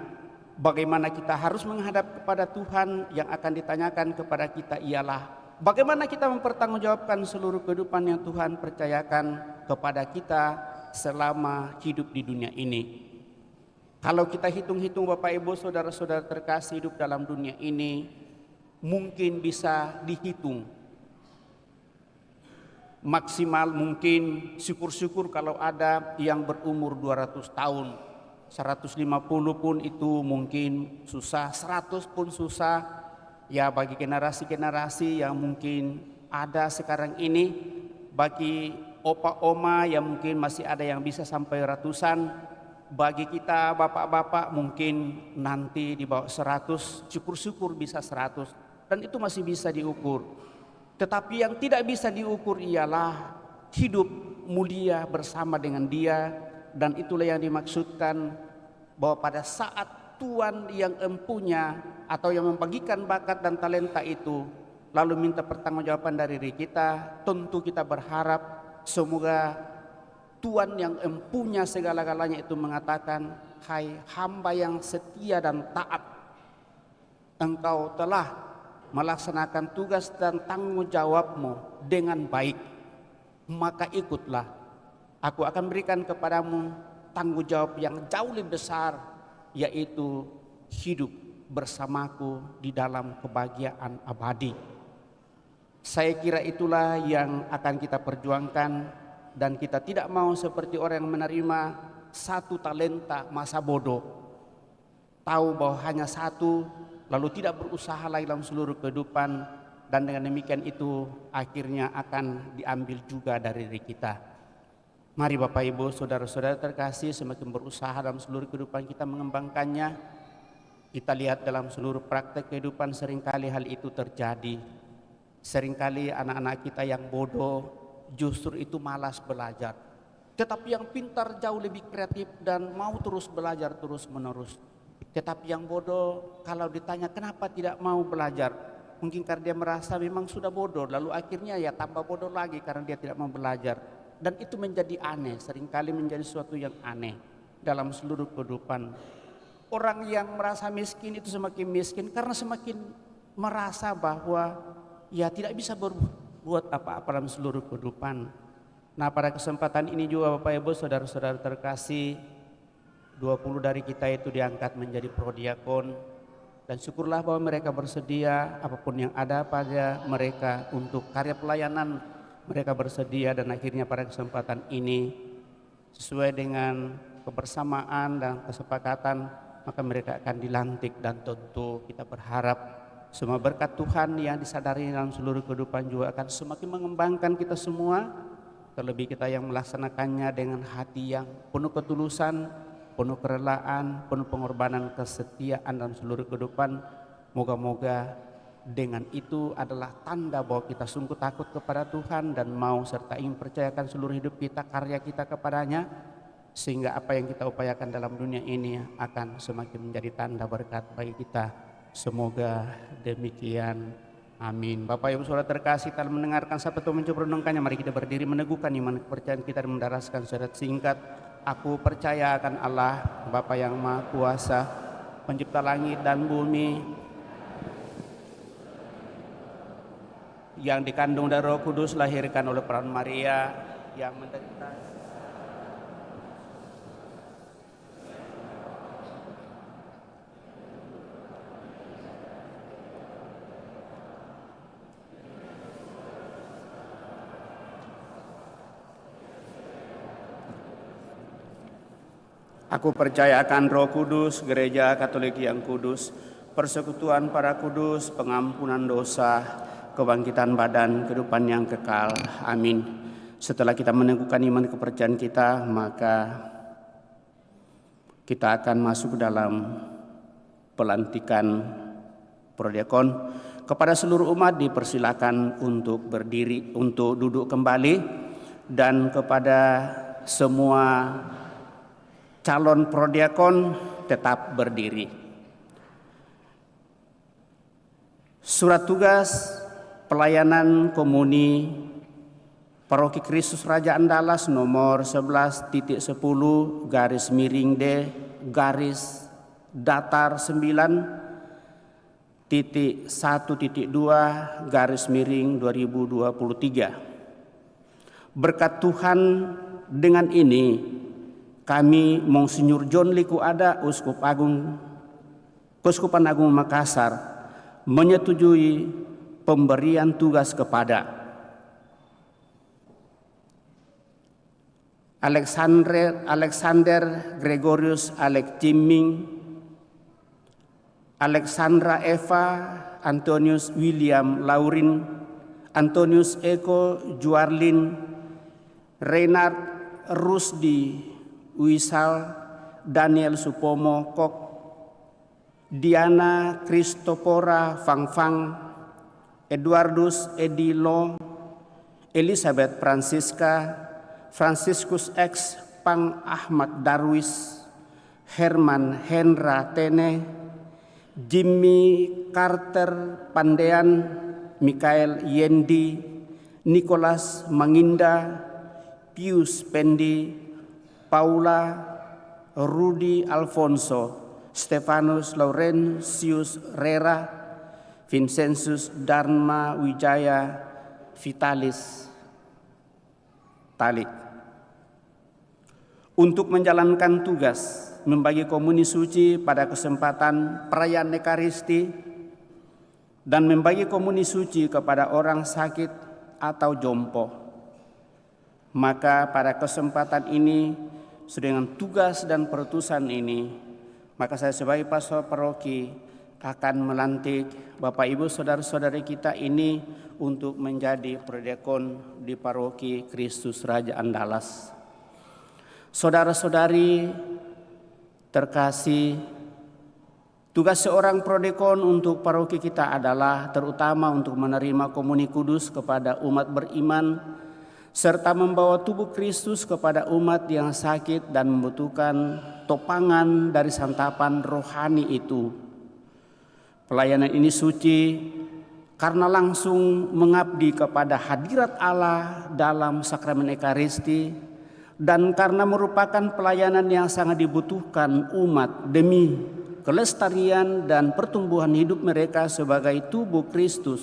bagaimana kita harus menghadap kepada Tuhan, yang akan ditanyakan kepada kita ialah bagaimana kita mempertanggungjawabkan seluruh kehidupan yang Tuhan percayakan kepada kita selama hidup di dunia ini. Kalau kita hitung-hitung Bapak Ibu Saudara-saudara terkasih, hidup dalam dunia ini mungkin bisa dihitung. Maksimal mungkin syukur-syukur kalau ada yang berumur 200 tahun. 150 pun itu mungkin susah, 100 pun susah. Ya bagi generasi-generasi yang mungkin ada sekarang ini, bagi opa oma yang mungkin masih ada yang bisa sampai ratusan, bagi kita bapak-bapak mungkin nanti di bawah 100, syukur-syukur bisa 100, dan itu masih bisa diukur. Tetapi yang tidak bisa diukur ialah hidup mulia bersama dengan Dia, dan itulah yang dimaksudkan bahwa pada saat Tuhan yang empunya atau yang membagikan bakat dan talenta itu lalu minta pertanggungjawaban dari diri kita, tentu kita berharap semoga Tuhan yang empunya segala-galanya itu mengatakan, hai hamba yang setia dan taat, engkau telah melaksanakan tugas dan tanggung jawabmu dengan baik, maka ikutlah. Aku akan berikan kepadamu tanggung jawab yang jauh lebih besar, yaitu hidup bersamaku di dalam kebahagiaan abadi. Saya kira itulah yang akan kita perjuangkan, dan kita tidak mau seperti orang yang menerima satu talenta masa bodoh, tahu bahwa hanya satu, lalu tidak berusaha lagi dalam seluruh kehidupan, dan dengan demikian itu akhirnya akan diambil juga dari diri kita. Mari Bapak Ibu Saudara-saudara terkasih, semakin berusaha dalam seluruh kehidupan kita mengembangkannya. Kita lihat dalam seluruh praktek kehidupan seringkali hal itu terjadi. Seringkali anak-anak kita yang bodoh justru itu malas belajar, tetapi yang pintar jauh lebih kreatif dan mau terus belajar terus menerus. Tetapi yang bodoh kalau ditanya kenapa tidak mau belajar, mungkin karena dia merasa memang sudah bodoh, lalu akhirnya ya tambah bodoh lagi karena dia tidak mau belajar. Dan itu menjadi aneh, seringkali menjadi sesuatu yang aneh dalam seluruh kehidupan. Orang yang merasa miskin itu semakin miskin karena semakin merasa bahwa ya tidak bisa berbuat apa-apa dalam seluruh kehidupan. Nah, pada kesempatan ini juga Bapak Ibu Saudara-saudara terkasih, 20 dari kita itu diangkat menjadi prodiakon, dan syukurlah bahwa mereka bersedia apapun yang ada pada mereka untuk karya pelayanan, mereka bersedia, dan akhirnya pada kesempatan ini sesuai dengan kebersamaan dan kesepakatan maka mereka akan dilantik, dan tentu kita berharap semua berkat Tuhan yang disadari dalam seluruh kehidupan juga akan semakin mengembangkan kita semua, terlebih kita yang melaksanakannya dengan hati yang penuh ketulusan, penuh kerelaan, penuh pengorbanan, kesetiaan dalam seluruh kehidupan. Moga-moga dengan itu adalah tanda bahwa kita sungguh takut kepada Tuhan dan mau serta ingin percayakan seluruh hidup kita, karya kita kepadanya, sehingga apa yang kita upayakan dalam dunia ini akan semakin menjadi tanda berkat bagi kita. Semoga demikian. Amin. Bapak Ibu Saudara terkasih, telah mendengarkan sabda Tuhan mencoba renungkannya, mari kita berdiri meneguhkan iman kepercayaan kita dan mendaraskan syahadat singkat. Aku percaya akan Allah, Bapa yang Maha Kuasa, pencipta langit dan bumi, yang dikandung dari Roh Kudus, lahirkan oleh peran Maria, yang menderita. Aku percaya akan Roh Kudus, Gereja Katolik yang kudus, persekutuan para kudus, pengampunan dosa, kebangkitan badan, kehidupan yang kekal. Amin. Setelah kita meneguhkan iman kepercayaan kita, maka kita akan masuk dalam pelantikan prodiakon. Kepada seluruh umat dipersilakan untuk berdiri, untuk duduk kembali, dan kepada semua calon prodiakon tetap berdiri. Surat tugas pelayanan komuni Paroki Kristus Raja Andalas nomor 11.10 garis miring D garis datar 9.1.2 garis miring 2023. Berkat Tuhan, dengan ini kami Monsinyur John Liku Ada, Keuskupan Agung Makassar, menyetujui pemberian tugas kepada Alexander Gregorius Alek Jimming, Alexandra Eva Antonius William Laurin, Antonius Eko Juarlin, Reinhard Rusdi Wisal, Daniel Supomo Kok, Diana Kristopora Fangfang, Eduardus Edilo, Elizabeth Francisca, Franciscus X Pang Ahmad Darwis, Herman Hendra Tene, Jimmy Carter Pandean, Mikael Yendi, Nicholas Manginda, Pius Pendi, Paula Rudi Alfonso, Stefanus Laurentius Rera, Vincentus Dharma Wijaya, Vitalis Talik. Untuk menjalankan tugas membagi komuni suci pada kesempatan perayaan Ekaristi dan membagi komuni suci kepada orang sakit atau jompo, maka pada kesempatan ini dengan tugas dan perutusan ini, maka saya sebagai pastor paroki akan melantik Bapak Ibu saudara-saudari kita ini untuk menjadi prodiakon di Paroki Kristus Raja Andalas. Saudara-saudari terkasih, tugas seorang prodiakon untuk paroki kita adalah terutama untuk menerima komuni kudus kepada umat beriman, serta membawa tubuh Kristus kepada umat yang sakit dan membutuhkan topangan dari santapan rohani itu. Pelayanan ini suci karena langsung mengabdi kepada hadirat Allah dalam sakramen Ekaristi, dan karena merupakan pelayanan yang sangat dibutuhkan umat demi kelestarian dan pertumbuhan hidup mereka sebagai tubuh Kristus.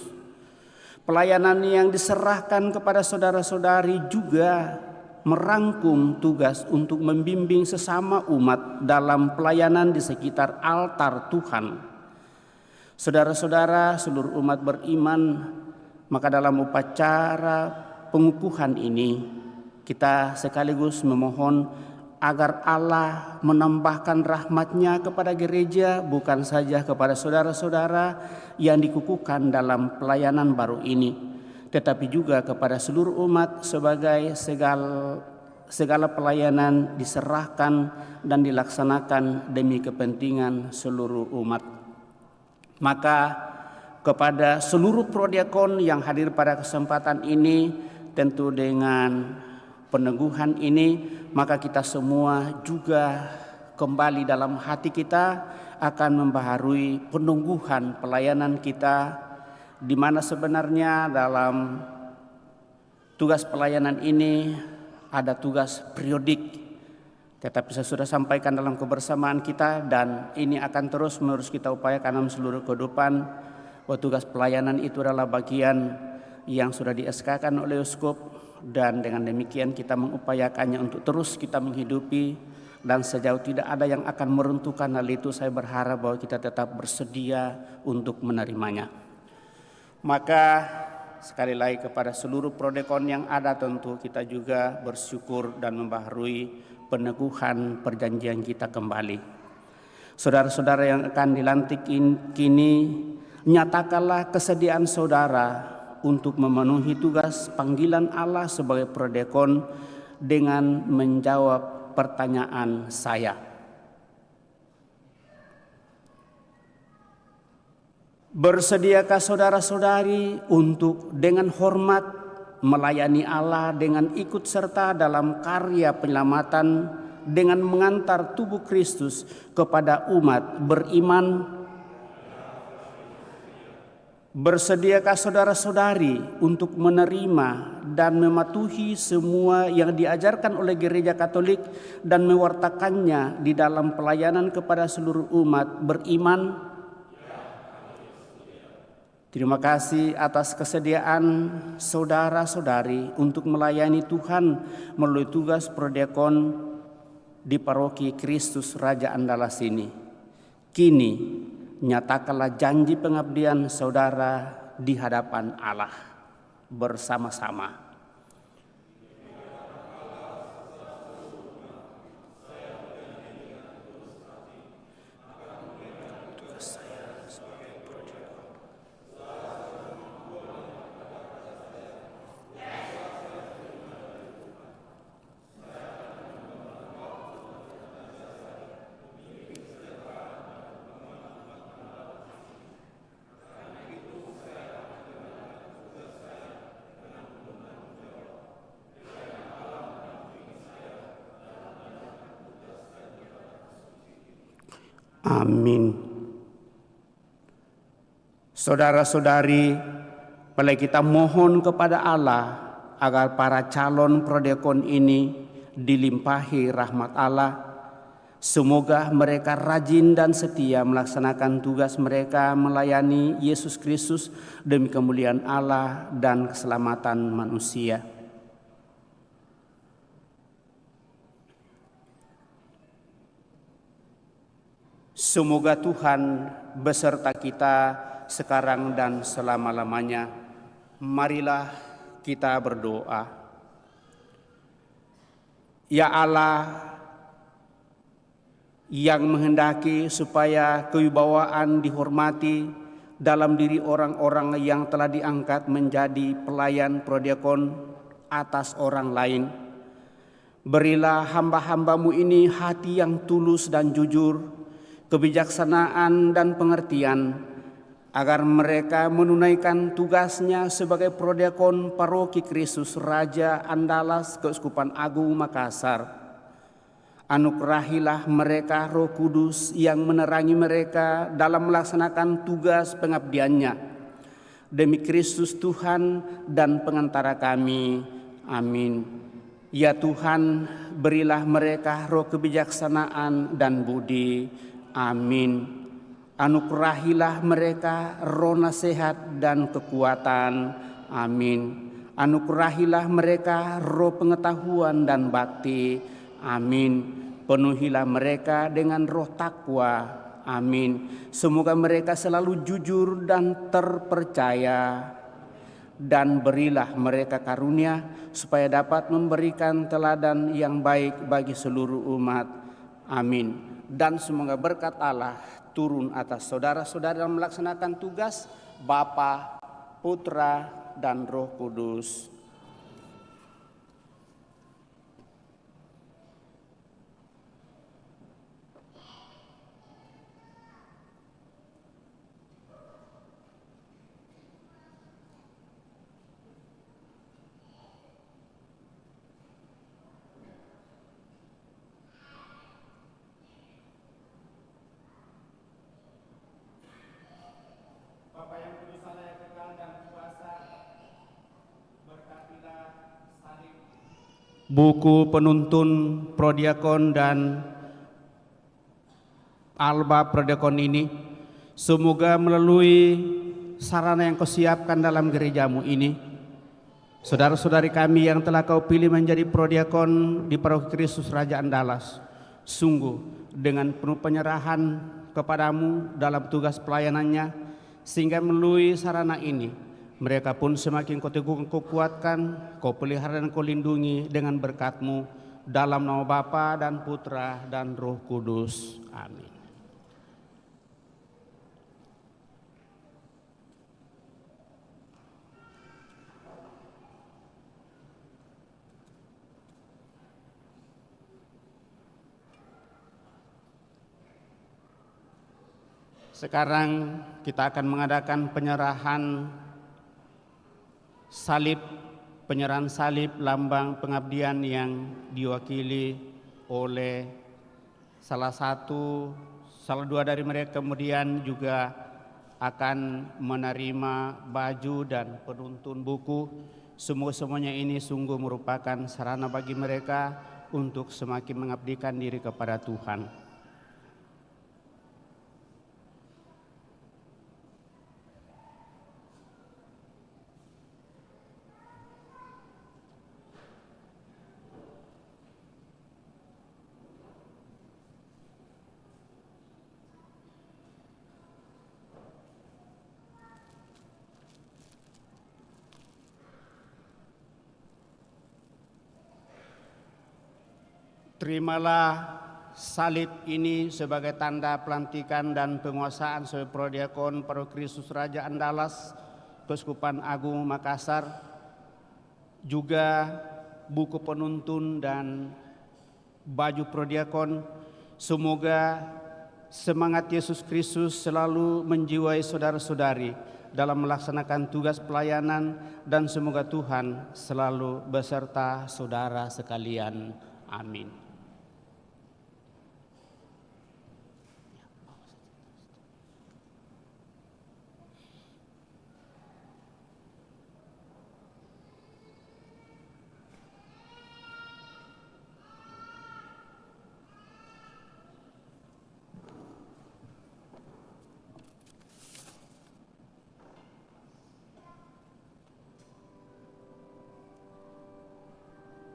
Pelayanan yang diserahkan kepada saudara-saudari juga merangkum tugas untuk membimbing sesama umat dalam pelayanan di sekitar altar Tuhan. Saudara-saudara seluruh umat beriman, maka dalam upacara pengukuhan ini kita sekaligus memohon agar Allah menambahkan rahmat-Nya kepada gereja, bukan saja kepada saudara-saudara yang dikukuhkan dalam pelayanan baru ini, tetapi juga kepada seluruh umat sebagai segala pelayanan diserahkan dan dilaksanakan demi kepentingan seluruh umat. Maka kepada seluruh prodiakon yang hadir pada kesempatan ini, tentu dengan peneguhan ini, maka kita semua juga kembali dalam hati kita akan membaharui penungguhan pelayanan kita, di mana sebenarnya dalam tugas pelayanan ini ada tugas periodik Tetapi saya sudah sampaikan dalam kebersamaan kita, dan ini akan terus menerus kita upayakan dalam seluruh kehidupan, bahwa tugas pelayanan itu adalah bagian yang sudah di-SK-kan oleh Uskup, dan dengan demikian kita mengupayakannya untuk terus kita menghidupi, dan sejauh tidak ada yang akan meruntuhkan hal itu, saya berharap bahwa kita tetap bersedia untuk menerimanya. Maka sekali lagi kepada seluruh prodekon yang ada, tentu kita juga bersyukur dan membaharui peneguhan perjanjian kita kembali. Saudara-saudara yang akan dilantik kini, nyatakanlah kesediaan saudara untuk memenuhi tugas panggilan Allah sebagai prodekon dengan menjawab pertanyaan saya. Bersediakah saudara-saudari untuk dengan hormat melayani Allah dengan ikut serta dalam karya penyelamatan dengan mengantar tubuh Kristus kepada umat beriman? Bersediakah saudara-saudari untuk menerima dan mematuhi semua yang diajarkan oleh Gereja Katolik dan mewartakannya di dalam pelayanan kepada seluruh umat beriman? Terima kasih atas kesediaan saudara-saudari untuk melayani Tuhan melalui tugas prodekon di Paroki Kristus Raja Andalas ini. Kini nyatakanlah janji pengabdian saudara di hadapan Allah bersama-sama. Amin. Saudara-saudari, mari kita mohon kepada Allah agar para calon prodekon ini dilimpahi rahmat Allah. Semoga mereka rajin dan setia melaksanakan tugas mereka melayani Yesus Kristus demi kemuliaan Allah dan keselamatan manusia. Semoga Tuhan beserta kita sekarang dan selama-lamanya. Marilah kita berdoa. Ya Allah, yang menghendaki supaya kewibawaan dihormati dalam diri orang-orang yang telah diangkat menjadi pelayan prodekon atas orang lain, berilah hamba-hambamu ini hati yang tulus dan jujur, kebijaksanaan dan pengertian, agar mereka menunaikan tugasnya sebagai prodekon Paroki Kristus Raja Andalas Keuskupan Agung Makassar. Anugerahilah mereka Roh Kudus yang menerangi mereka dalam melaksanakan tugas pengabdiannya. Demi Kristus Tuhan dan pengantara kami. Amin. Ya Tuhan, berilah mereka roh kebijaksanaan dan budi. Amin. Anugerahilah mereka roh nasihat dan kekuatan. Amin. Anugerahilah mereka roh pengetahuan dan bakti. Amin. Penuhilah mereka dengan roh takwa. Amin. Semoga mereka selalu jujur dan terpercaya. Dan berilah mereka karunia supaya dapat memberikan teladan yang baik bagi seluruh umat. Amin. Dan semoga berkat Allah turun atas saudara-saudara dalam melaksanakan tugas Bapa, Putra, dan Roh Kudus. Bapa yang kudus, Allah yang kekal dan kuasa, berkat buku penuntun prodiakon dan alba prodiakon ini, semoga melalui sarana yang kau siapkan dalam gerejamu ini, saudara-saudari kami yang telah kau pilih menjadi prodiakon di Paroki Kristus Raja Andalas, sungguh dengan penuh penyerahan kepadamu dalam tugas pelayanannya, sehingga melalui sarana ini mereka pun semakin kau teguhkan, kau kuatkan, kau pelihara dan kau lindungi dengan berkat-Mu, dalam nama Bapa dan Putra dan Roh Kudus. Amin. Sekarang kita akan mengadakan penyerahan salib, penyerahan salib lambang pengabdian yang diwakili oleh salah dua dari mereka, kemudian juga akan menerima baju dan penuntun buku. Semuanya ini sungguh merupakan sarana bagi mereka untuk semakin mengabdikan diri kepada Tuhan. Terimalah salib ini sebagai tanda pelantikan dan penguasaan sebagai prodiakon Paroki Kristus Raja Andalas, Keuskupan Agung Makassar, juga buku penuntun dan baju prodiakon. Semoga semangat Yesus Kristus selalu menjiwai saudara-saudari dalam melaksanakan tugas pelayanan, dan semoga Tuhan selalu beserta saudara sekalian. Amin.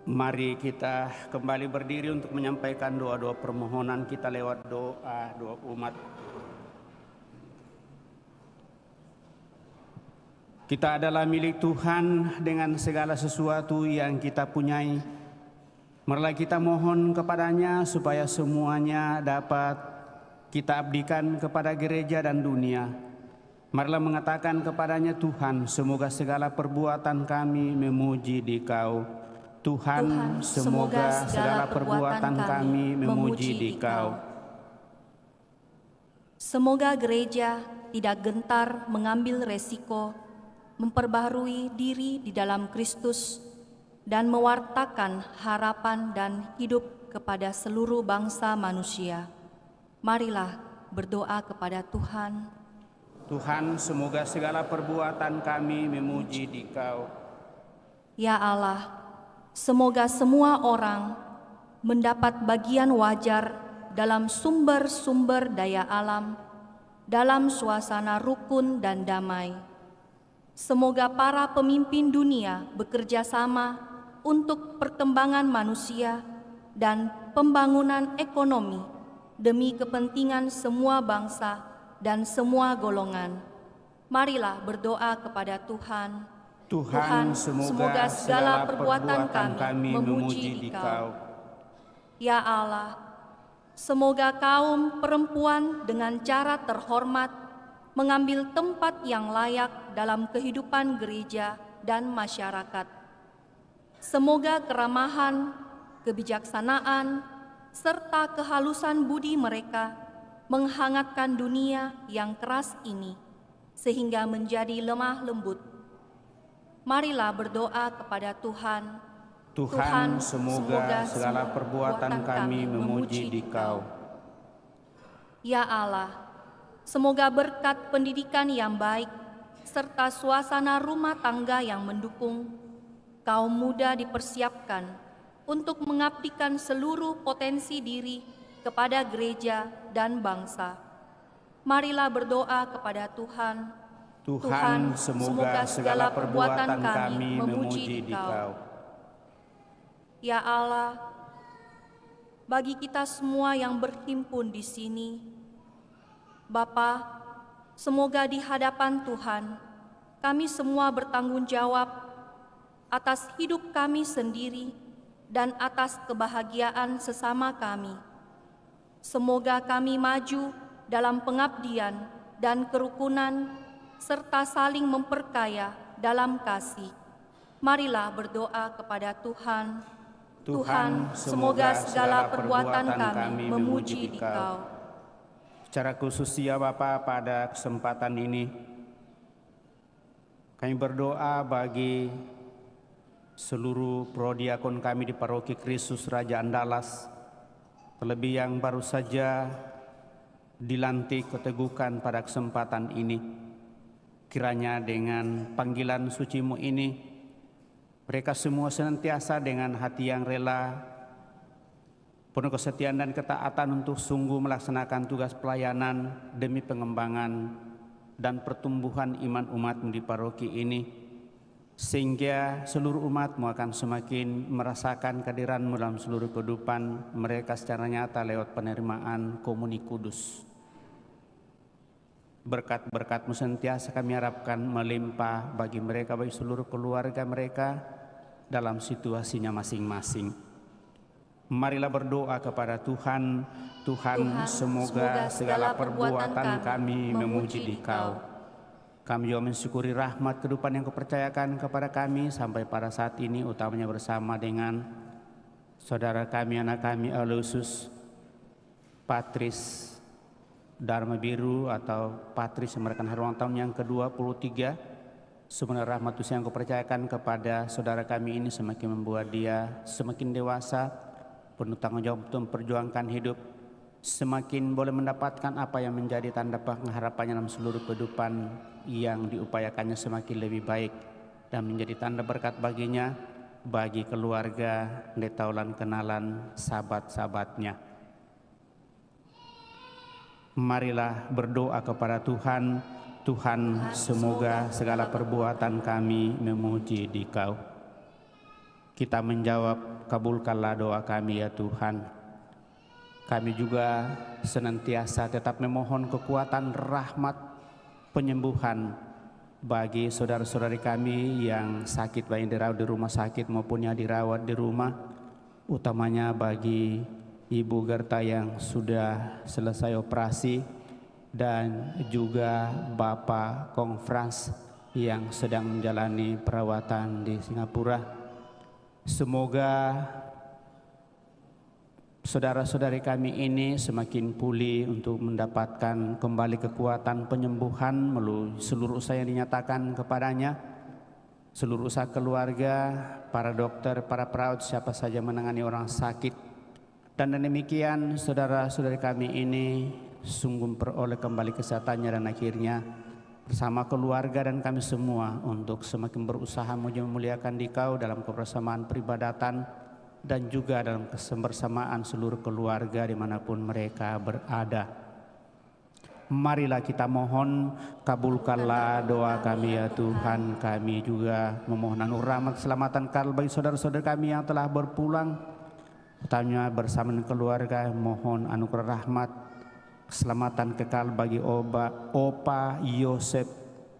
Mari kita kembali berdiri untuk menyampaikan doa-doa permohonan kita lewat doa umat. Kita adalah milik Tuhan dengan segala sesuatu yang kita punyai. Marilah kita mohon kepadanya supaya semuanya dapat kita abdikan kepada gereja dan dunia. Marilah mengatakan kepadanya, Tuhan, semoga segala perbuatan kami memuji Dikau. Tuhan, semoga segala perbuatan kami memuji Dikau.
Semoga gereja tidak gentar mengambil resiko, memperbaharui diri di dalam Kristus, dan mewartakan harapan dan hidup kepada seluruh bangsa manusia. Marilah berdoa kepada Tuhan.
Tuhan, semoga segala perbuatan kami memuji Dikau.
Ya Allah, semoga semua orang mendapat bagian wajar dalam sumber-sumber daya alam, dalam suasana rukun dan damai. Semoga para pemimpin dunia bekerja sama untuk perkembangan manusia dan pembangunan ekonomi demi kepentingan semua bangsa dan semua golongan. Marilah berdoa kepada Tuhan.
Tuhan, semoga segala perbuatan kami memuji Dikau.
Ya Allah, semoga kaum perempuan dengan cara terhormat mengambil tempat yang layak dalam kehidupan gereja dan masyarakat. Semoga keramahan, kebijaksanaan, serta kehalusan budi mereka menghangatkan dunia yang keras ini, sehingga menjadi lemah lembut. Marilah berdoa kepada Tuhan.
Tuhan, semoga segala perbuatan kami memuji Dikau.
Ya Allah, semoga berkat pendidikan yang baik, serta suasana rumah tangga yang mendukung, kaum muda dipersiapkan untuk mengabdikan seluruh potensi diri kepada gereja dan bangsa. Marilah berdoa kepada Tuhan.
Tuhan, semoga segala perbuatan kami memuji Dikau.
Ya Allah, bagi kita semua yang berhimpun di sini, Bapa, semoga di hadapan Tuhan kami semua bertanggung jawab atas hidup kami sendiri dan atas kebahagiaan sesama kami. Semoga kami maju dalam pengabdian dan kerukunan serta saling memperkaya dalam kasih. Marilah berdoa kepada Tuhan. Tuhan, semoga segala perbuatan kami memuji Dikau.
Secara khusus ya Bapa, pada kesempatan ini kami berdoa bagi seluruh prodiakon kami di Paroki Kristus Raja Andalas, terlebih yang baru saja dilantik ketegukan pada kesempatan ini. Kiranya dengan panggilan suci-Mu ini, mereka semua senantiasa dengan hati yang rela, penuh kesetiaan dan ketaatan untuk sungguh melaksanakan tugas pelayanan demi pengembangan dan pertumbuhan iman umat-Mu di paroki ini, sehingga seluruh umat-Mu akan semakin merasakan kehadiran-Mu dalam seluruh kehidupan mereka secara nyata lewat penerimaan komuni kudus. Berkat-berkat-Mu sentiasa kami harapkan melimpah bagi mereka, bagi seluruh keluarga mereka dalam situasinya masing-masing. Marilah berdoa kepada Tuhan. Tuhan, semoga segala perbuatan kami memuji Dikau. Kami juga mensyukuri rahmat kehidupan yang Kau percayakan kepada kami sampai pada saat ini, utamanya bersama dengan saudara kami, anak kami Aloysius Patris Dharma Biru atau Patris yang merayakan hari ulang tahun yang ke-23. Sebenarnya rahmat Tuhan yang Kau percayakan kepada saudara kami ini semakin membuat dia semakin dewasa, penuh tanggung jawab untuk memperjuangkan hidup, semakin boleh mendapatkan apa yang menjadi tanda pengharapannya dalam seluruh kehidupan yang diupayakannya semakin lebih baik, dan menjadi tanda berkat baginya, bagi keluarga, netaulan kenalan, sahabat-sahabatnya. Marilah berdoa kepada Tuhan. Tuhan, semoga segala perbuatan kami memuji Dikau. Kita menjawab, kabulkanlah doa kami ya Tuhan. Kami juga senantiasa tetap memohon kekuatan rahmat penyembuhan bagi saudara-saudari kami yang sakit, baik dirawat di rumah sakit maupun yang dirawat di rumah, utamanya bagi Ibu Gerta yang sudah selesai operasi, dan juga Bapak Kong Frans yang sedang menjalani perawatan di Singapura. Semoga saudara-saudari kami ini semakin pulih untuk mendapatkan kembali kekuatan penyembuhan melalui seluruh usaha yang dinyatakan kepadanya, seluruh usaha keluarga, para dokter, para perawat, siapa saja menangani orang sakit. Dan demikian saudara-saudari kami ini sungguh memperoleh kembali kesehatannya, dan akhirnya bersama keluarga dan kami semua untuk semakin berusaha memuliakan Dikau dalam kebersamaan peribadatan dan juga dalam kebersamaan seluruh keluarga dimanapun mereka berada. Marilah kita mohon, kabulkanlah doa kami ya Tuhan. Kami juga memohon anugerah rahmat keselamatan kekal bagi saudara-saudara kami yang telah berpulang, utamanya bersama dengan keluarga. Mohon anugerah rahmat keselamatan kekal bagi Opa Yosep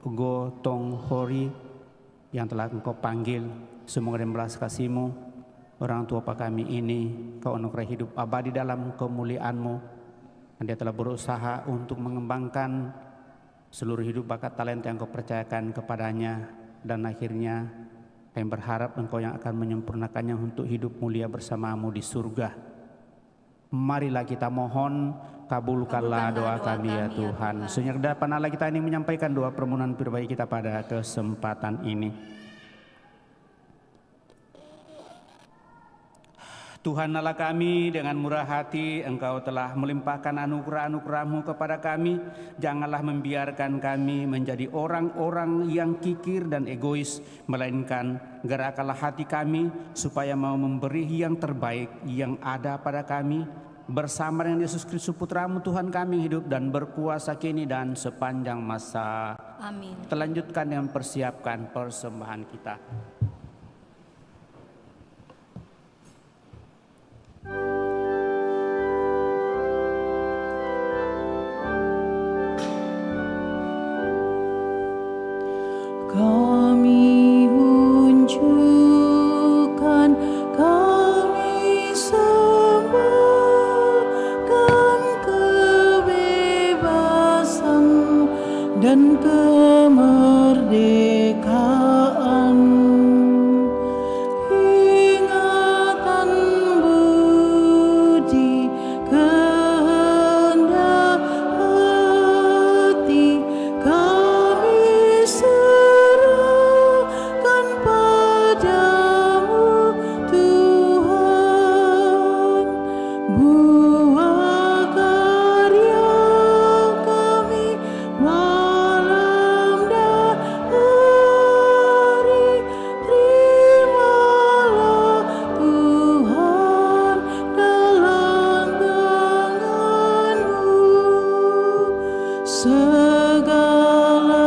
Gotong Hori yang telah Engkau panggil. Semoga dengan belas kasih-Mu orang tua Opa kami ini Kau anugerah hidup abadi dalam kemuliaan-Mu, dan dia telah berusaha untuk mengembangkan seluruh hidup bakat talenta yang Kau percayakan kepadanya, dan akhirnya kami berharap Engkau yang akan menyempurnakannya untuk hidup mulia bersama-Mu di surga. Marilah kita mohon, kabulkanlah doa kami ya Tuhan. Sehingga dapat Allah kita ini menyampaikan doa permohonan pribadi kita pada kesempatan ini. Tuhan Allah kami, dengan murah hati Engkau telah melimpahkan anugerah-anugerah-Mu kepada kami. Janganlah membiarkan kami menjadi orang-orang yang kikir dan egois, melainkan gerakkanlah hati kami supaya mau memberi yang terbaik yang ada pada kami. Bersama dengan Yesus Kristus Putra-Mu Tuhan kami hidup dan berkuasa kini dan sepanjang masa.
Amin.
Kita lanjutkan dengan persiapkan persembahan kita.
Kami unjukkan, kami sembahkan kebebasan dan kemerdekaan. Ingatan budi kehendak hati kami serahkan padamu Tuhan. Buah karya kami malam dan hari, terimalah Tuhan dalam tangan-Mu. Segala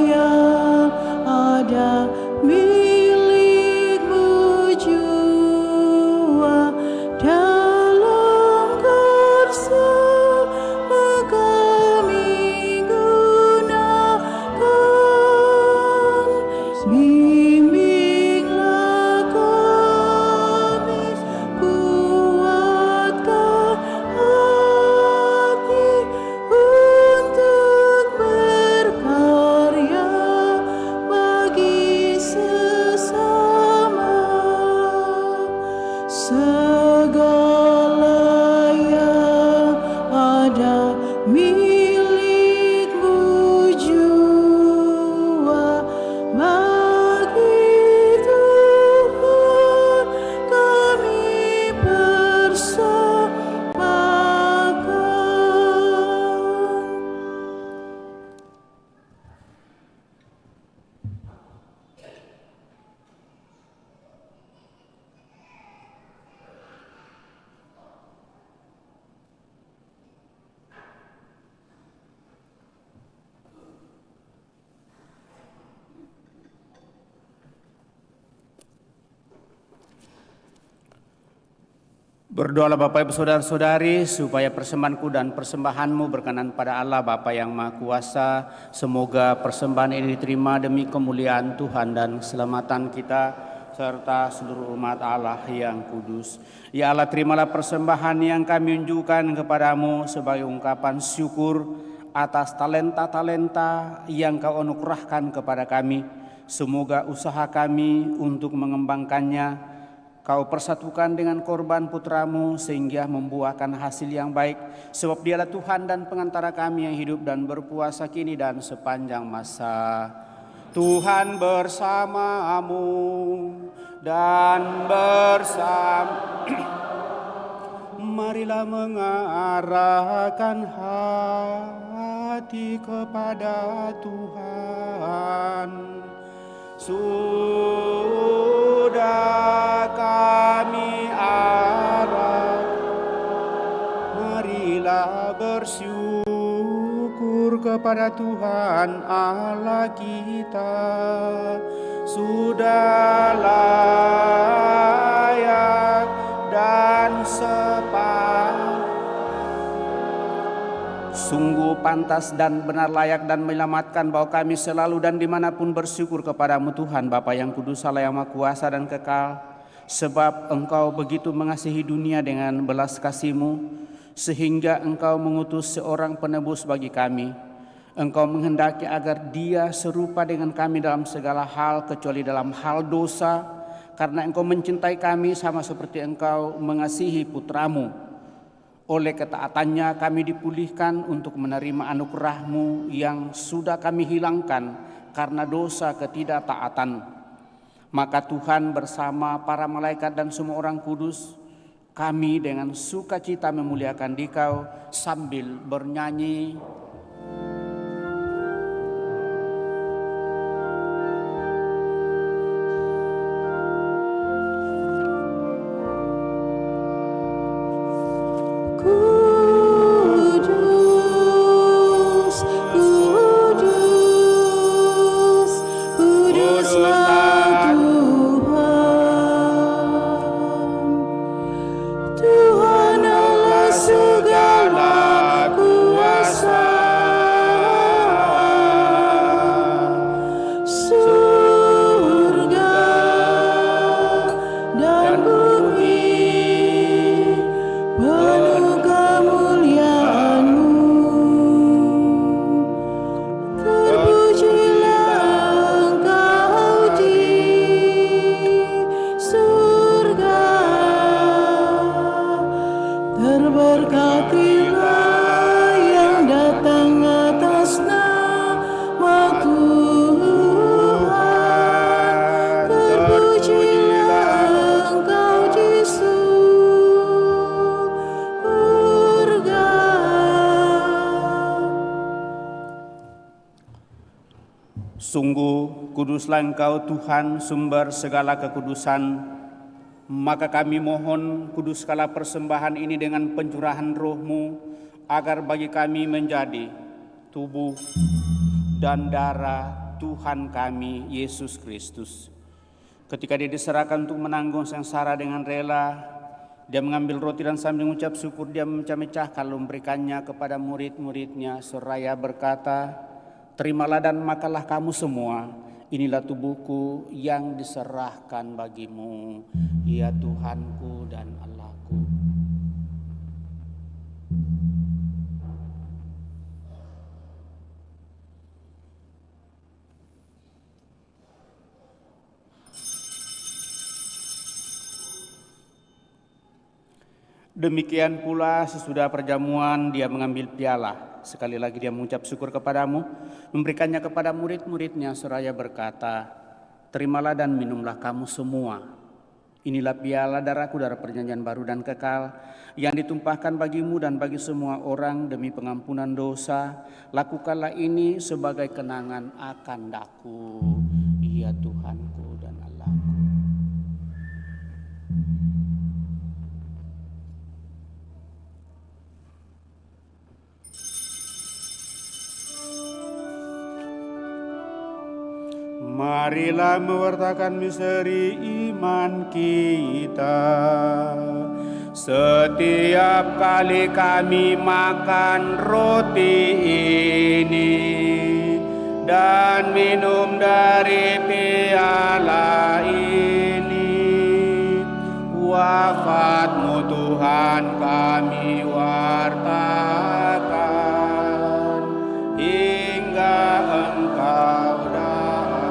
yang ada milik-Mu jua, dalam karsa-Mu kami gunakan. Bimbinglah kami, kuatkan hati untuk berkarya bagi sesama. Segala yang ada milik-Mu jua, bagi Tuhan kami persembahkan.
Berdoalah Bapak Ibu Saudara-saudari supaya persembahanku dan persembahanmu berkenan pada Allah Bapa yang Maha Kuasa. Semoga persembahan ini diterima demi kemuliaan Tuhan dan keselamatan kita serta seluruh umat Allah yang kudus. Ya Allah, terimalah persembahan yang kami unjukkan kepadamu sebagai ungkapan syukur atas talenta-talenta yang Kau anugerahkan kepada kami. Semoga usaha kami untuk mengembangkannya Kau persatukan dengan korban putra-Mu sehingga membuahkan hasil yang baik. Sebab Dialah Tuhan dan pengantara kami yang hidup dan berpuasa kini dan sepanjang masa. Tuhan bersamamu dan bersama. Marilah mengarahkan hati kepada Tuhan. Sudah kami arah, marilah bersyukur kepada Tuhan Allah kita. Sudah layak dan sungguh pantas dan benar layak dan menyelamatkan bahwa kami selalu dan dimanapun bersyukur kepadamu Tuhan Bapa yang kudus, Allah yang Maha Kuasa dan kekal. Sebab Engkau begitu mengasihi dunia dengan belas kasih-Mu, sehingga Engkau mengutus seorang penebus bagi kami. Engkau menghendaki agar dia serupa dengan kami dalam segala hal kecuali dalam hal dosa, karena Engkau mencintai kami sama seperti Engkau mengasihi putra-Mu. Oleh ketaatannya kami dipulihkan untuk menerima anugerah-Mu yang sudah kami hilangkan karena dosa ketidaktaatan. Maka Tuhan bersama para malaikat dan semua orang kudus kami dengan sukacita memuliakan Dikau sambil bernyanyi.
Kudus, kudus, kuduslah Tuhan, Tuhan Allah segala kuasa. Surga dan bumi penuh kemuliaan-Mu. Terpujilah Engkau di surga, terberkatilah yang datang atas nama Tuhan. Terpujilah Engkau di surga.
Sungguh kuduslah Engkau Tuhan, sumber segala kekudusan. Maka kami mohon kuduskanlah persembahan ini dengan pencurahan Roh-Mu, agar bagi kami menjadi tubuh dan darah Tuhan kami Yesus Kristus. Ketika Dia diserahkan untuk menanggung sengsara dengan rela, Dia mengambil roti dan sambil mengucap syukur Dia memecah-mecahkan lalu memberikannya kepada murid-muridnya seraya berkata, "Terimalah dan makanlah kamu semua. Inilah tubuhku yang diserahkan bagimu, ya Tuhanku dan Allahku." Demikian pula sesudah perjamuan Dia mengambil piala. Sekali lagi Dia mengucap syukur kepadamu, memberikannya kepada murid-muridnya seraya berkata, "Terimalah dan minumlah kamu semua. Inilah piala darahku, darah perjanjian baru dan kekal, yang ditumpahkan bagimu dan bagi semua orang demi pengampunan dosa. Lakukanlah ini sebagai kenangan akan Aku, ya Tuhanku dan Allahku." Marilah mewartakan misteri iman kita. Setiap kali kami makan roti ini dan minum dari piala ini, wafat-Mu Tuhan kami wartakan hingga Engkau datang.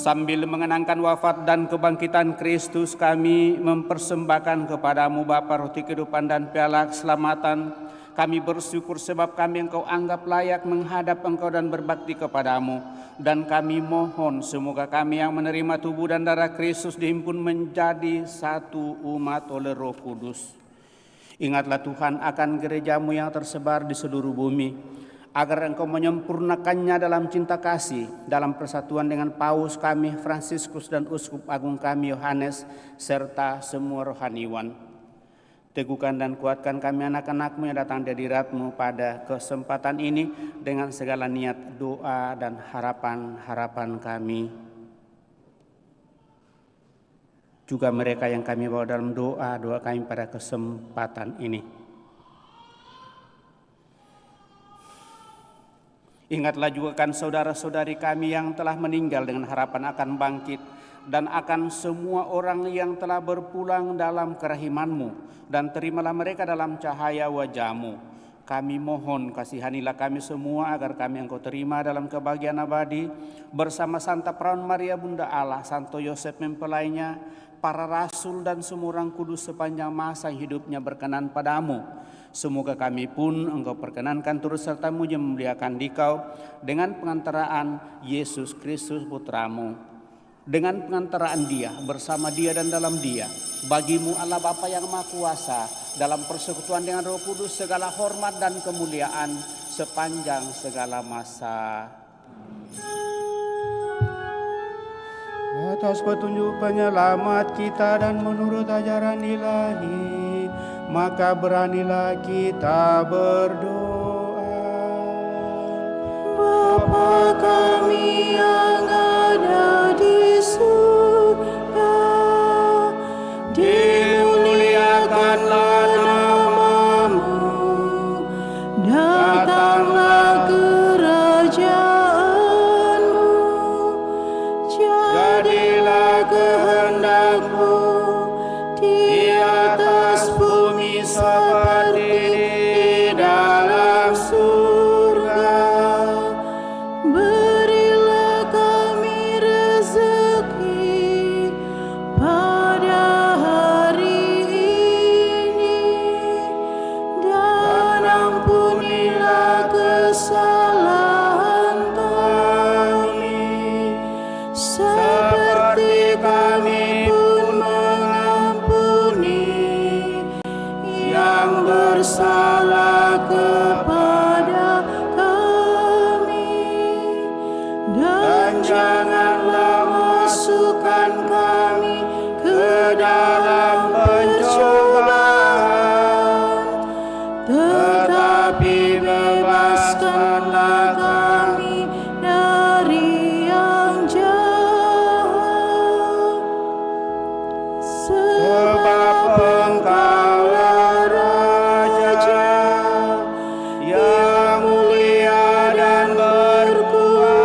Sambil mengenangkan wafat dan kebangkitan Kristus, kami mempersembahkan kepadamu Bapa roti kehidupan dan piala keselamatan. Kami bersyukur sebab kami Engkau anggap layak menghadap Engkau dan berbakti kepadamu. Dan kami mohon semoga kami yang menerima tubuh dan darah Kristus dihimpun menjadi satu umat oleh Roh Kudus. Ingatlah Tuhan akan gereja-Mu yang tersebar di seluruh bumi, agar Engkau menyempurnakannya dalam cinta kasih, dalam persatuan dengan Paus kami Fransiskus dan Uskup Agung kami Yohanes, serta semua rohaniwan. Teguhkan dan kuatkan kami anak-anak-Mu yang datang di hadirat-Mu pada kesempatan ini dengan segala niat, doa, dan harapan-harapan kami. Juga mereka yang kami bawa dalam doa kami pada kesempatan ini. Ingatlah juga kan saudara-saudari kami yang telah meninggal dengan harapan akan bangkit, dan akan semua orang yang telah berpulang dalam kerahiman-Mu, dan terimalah mereka dalam cahaya wajah-Mu. Kami mohon kasihanilah kami semua agar kami Engkau terima dalam kebahagiaan abadi bersama Santa Perawan Maria Bunda Allah, Santo Yosef mempelainya, para rasul dan semua orang kudus sepanjang masa hidupnya berkenan padamu. Semoga kami pun Engkau perkenankan turut serta-Mu yang memuliakan Dikau dengan pengantaraan Yesus Kristus Putra-Mu. dengan pengantaraan Dia, bersama Dia dan dalam Dia. Bagimu Allah Bapa yang Maha Kuasa, dalam persekutuan dengan Roh Kudus segala hormat dan kemuliaan sepanjang segala masa. Atas petunjuk penyelamat kita dan menurut ajaran ilahi, maka beranilah kita berdoa.
Bapa kami yang ada di surga, dimuliakanlah namamu, datanglah kerajaanmu, jadilah kehendak-Mu di atas bumi seperti di dalam surga. Berilah kami rezeki pada hari ini, dan ampunilah kesalahan kami, seperti kami pun mengampuni yang bersalah kepada kami, dan janganlah masukkan kami ke dalam pencobaan, tetapi bebaskanlah kami dari yang jahat. Sebab Engkaulah Raja yang mulia dan berkuasa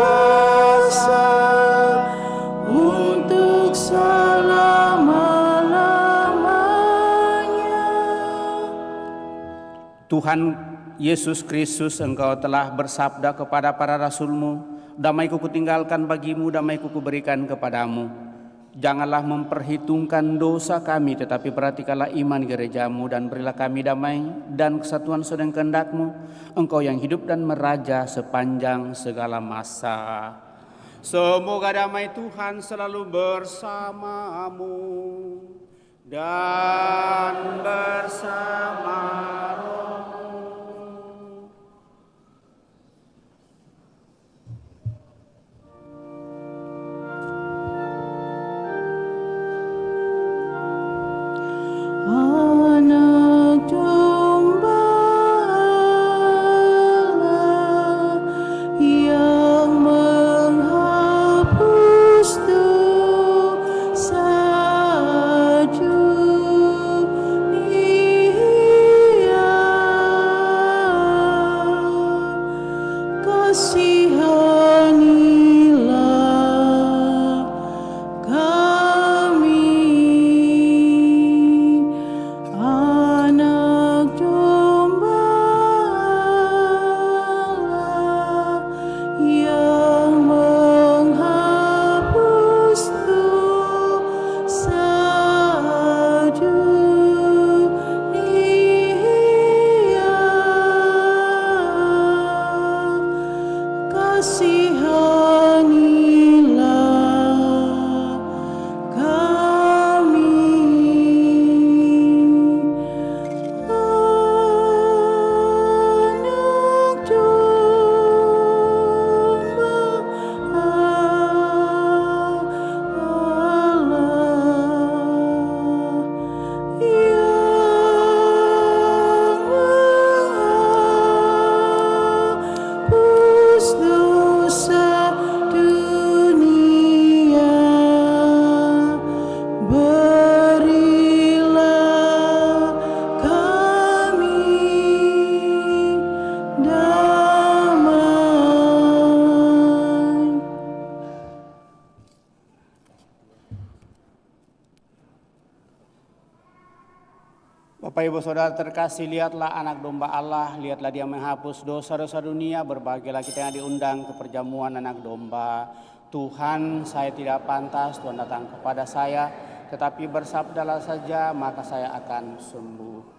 untuk selama-lamanya.
Tuhan Yesus Kristus, Engkau telah bersabda kepada para rasul-Mu, damai-Ku kutinggalkan bagimu, damai-Ku kuberikan kepadamu. Janganlah memperhitungkan dosa kami, tetapi perhatikanlah iman gereja-Mu, dan berilah kami damai dan kesatuan sesuai dengan kehendak-Mu, Engkau yang hidup dan meraja sepanjang segala masa. Semoga damai Tuhan selalu bersamamu dan bersama rohmu.
Anak domba Allah yang menghapus dosa dunia, kasihanilah kami. Anak domba Allah yang menghapus dosa dunia, kasihanilah kami. Anak domba Allah yang menghapus dosa dunia, berilah kami damai.
Bapak Ibu Saudara terkasih, lihatlah anak domba Allah, lihatlah Dia menghapus dosa-dosa dunia. Berbahagialah kita yang diundang ke perjamuan anak domba. Tuhan, saya tidak pantas Tuhan datang kepada saya, tetapi bersabdalah saja maka saya akan sembuh.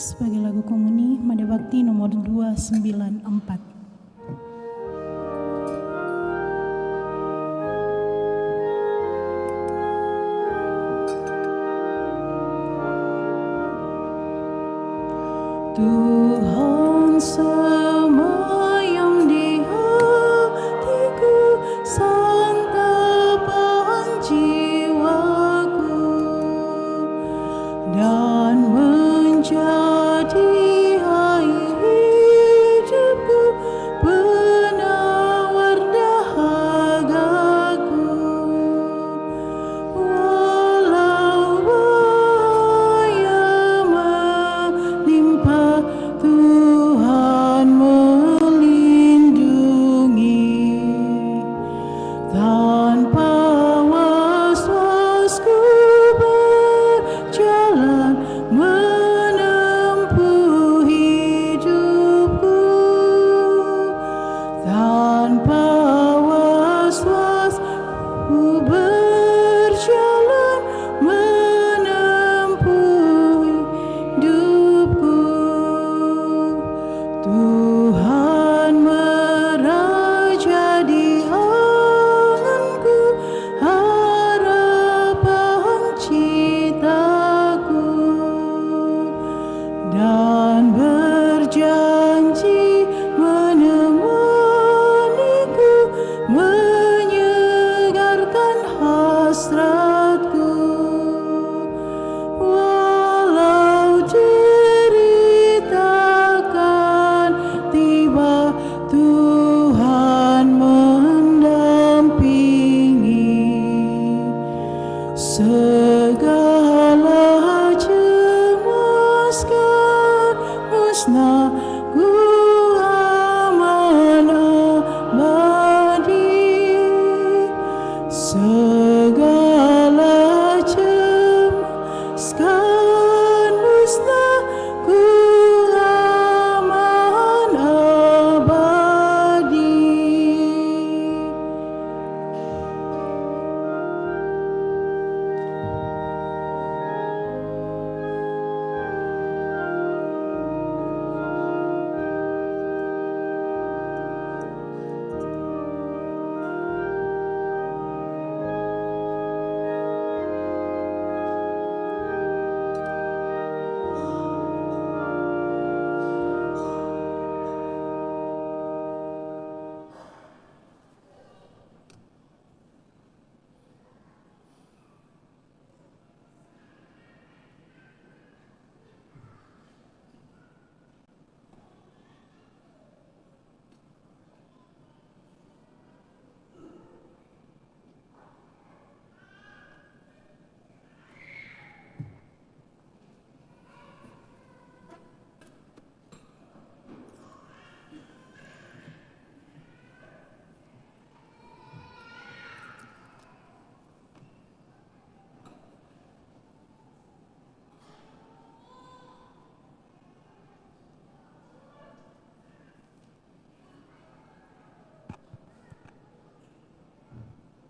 Sebagai lagu komuni, Mada Bakti nomor 294. Tuhan semayam di hatiku, santapan jiwaku, dan menjadi air hidupku, penawar dahagaku. Walau bahaya menimpa, Tuhan melindungi. Tanpa was-was ku berjalan menempuh hidupku. Tanpa was-was ku berjalan menempuh hidupku. Tuhan meraja di anganku, harapan citaku, dan berjanji menemaniku, menyegarkan hasratku. Walau derita kan tiba, Tuhan mendampingi. Segala cemas kan musnah, ku aman abadi. Segala cemas kan musnah, ku aman abadi.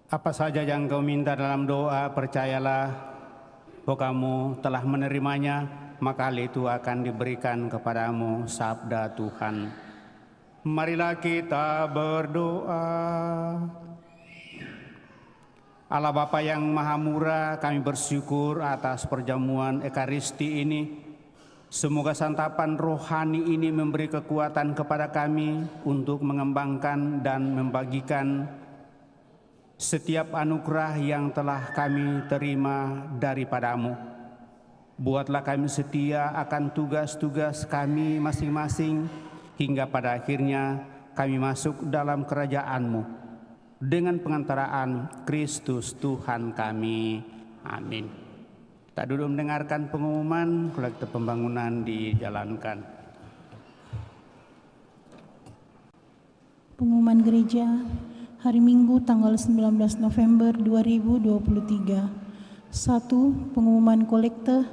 Apa saja yang kau minta dalam doa, percayalah bahwa kamu telah menerimanya, maka hal itu akan diberikan kepadamu, sabda Tuhan. Marilah kita berdoa. Allah Bapa yang Maha Murah, kami bersyukur atas perjamuan Ekaristi ini. Semoga santapan rohani ini memberi kekuatan kepada kami untuk mengembangkan dan membagikan setiap anugerah yang telah kami terima daripadamu. Buatlah kami setia akan tugas-tugas kami masing-masing, hingga pada akhirnya kami masuk dalam kerajaan-Mu. Dengan pengantaraan Kristus Tuhan kami. Amin. Kita dulu mendengarkan pengumuman kolektif pembangunan dijalankan.
Pengumuman gereja hari Minggu tanggal 19 November 2023. 1. Pengumuman kolekte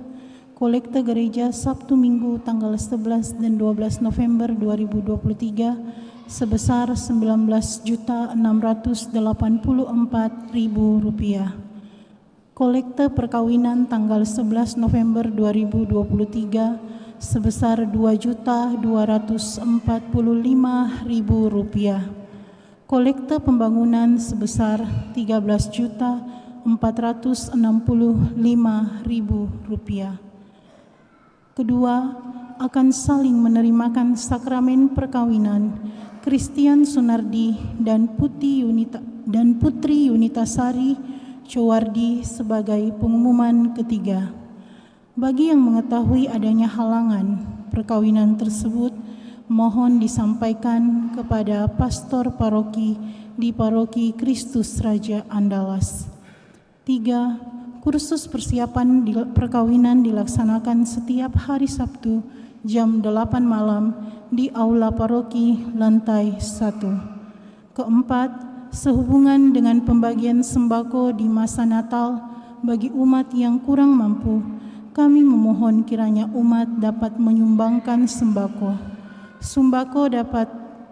gereja Sabtu Minggu tanggal 11 dan 12 November 2023 sebesar Rp19.684.000. Kolekte perkawinan tanggal 11 November 2023 sebesar Rp2.245.000. Kolekte pembangunan sebesar Rp13.465.000. Kedua, akan saling menerimakan sakramen perkawinan Christian Sunardi dan Putri Yunitasari Cowardi sebagai pengumuman ketiga. Bagi yang mengetahui adanya halangan perkawinan tersebut, mohon disampaikan kepada pastor paroki di Paroki Kristus Raja Andalas. 3. Kursus persiapan perkawinan dilaksanakan setiap hari Sabtu jam 8 malam di Aula Paroki lantai 1. Keempat, sehubungan dengan pembagian sembako di masa Natal bagi umat yang kurang mampu, kami memohon kiranya umat dapat menyumbangkan sembako.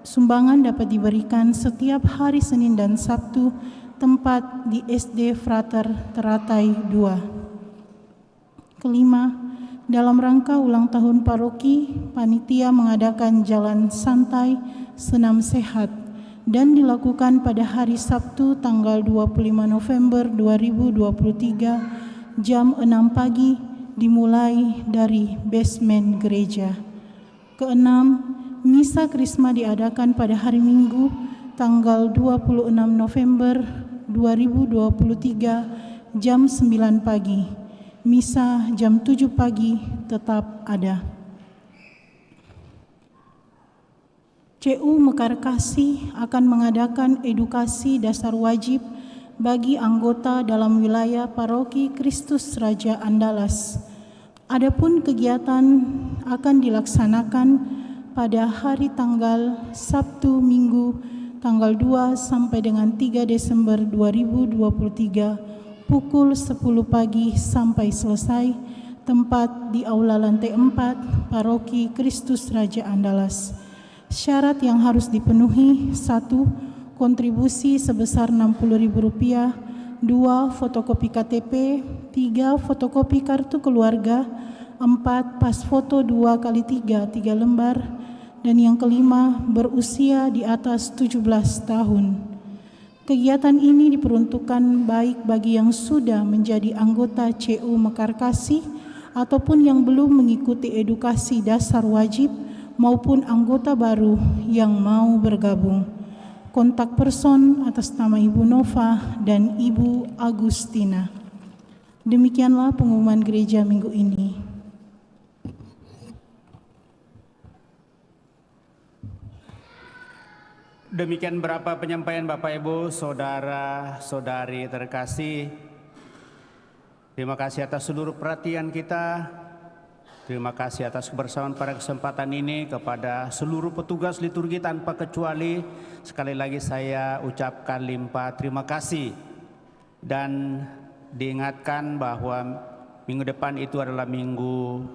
Sumbangan dapat diberikan setiap hari Senin dan Sabtu, tempat di SD Frater Teratai 2. Kelima, dalam rangka ulang tahun paroki, panitia mengadakan jalan santai senam sehat dan dilakukan pada hari Sabtu tanggal 25 November 2023 jam 6 pagi dimulai dari basement gereja. Keenam, Misa Krisma diadakan pada hari Minggu tanggal 26 November 2023 jam 9 pagi. Misa jam 7 pagi tetap ada. CU Mekarkasi akan mengadakan edukasi dasar wajib bagi anggota dalam wilayah Paroki Kristus Raja Andalas. Adapun kegiatan akan dilaksanakan pada hari tanggal Sabtu Minggu tanggal 2 sampai dengan 3 Desember 2023 pukul 10 pagi sampai selesai, tempat di Aula lantai 4 Paroki Kristus Raja Andalas. Syarat yang harus dipenuhi: 1. Kontribusi sebesar Rp60.000, 2. Fotokopi KTP, 3. Fotokopi kartu keluarga, 4. Pas foto 2x3 3 lembar, dan yang kelima, berusia di atas 17 tahun. Kegiatan ini diperuntukkan baik bagi yang sudah menjadi anggota CU Mekarkasi ataupun yang belum mengikuti edukasi dasar wajib maupun anggota baru yang mau bergabung. Kontak person atas nama Ibu Nova dan Ibu Agustina. Demikianlah pengumuman gereja minggu ini.
Demikian berapa penyampaian Bapak Ibu, saudara-saudari terkasih. Terima kasih atas seluruh perhatian kita. Terima kasih atas kebersamaan pada kesempatan ini kepada seluruh petugas liturgi tanpa kecuali. Sekali lagi saya ucapkan limpah terima kasih. Dan diingatkan bahwa minggu depan itu adalah minggu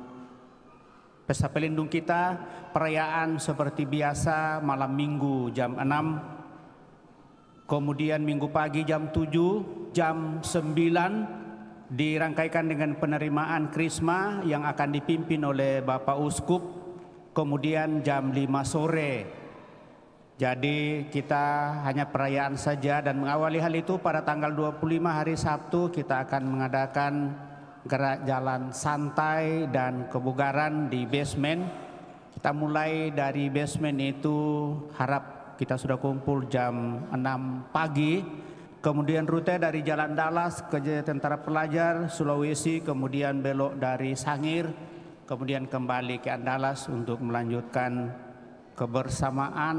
Pesta Pelindung kita, perayaan seperti biasa malam minggu jam 6, kemudian minggu pagi jam 7, jam 9 dirangkaikan dengan penerimaan Krisma yang akan dipimpin oleh Bapak Uskup, kemudian jam 5 sore. Jadi kita hanya perayaan saja, dan mengawali hal itu pada tanggal 25 hari Sabtu kita akan mengadakan gerak jalan santai dan kebugaran di basement. Kita mulai dari basement itu, harap kita sudah kumpul jam 6 pagi. Kemudian rute dari Jalan Dallas ke Tentara Pelajar Sulawesi, kemudian belok dari Sangir, kemudian kembali ke Andalas untuk melanjutkan kebersamaan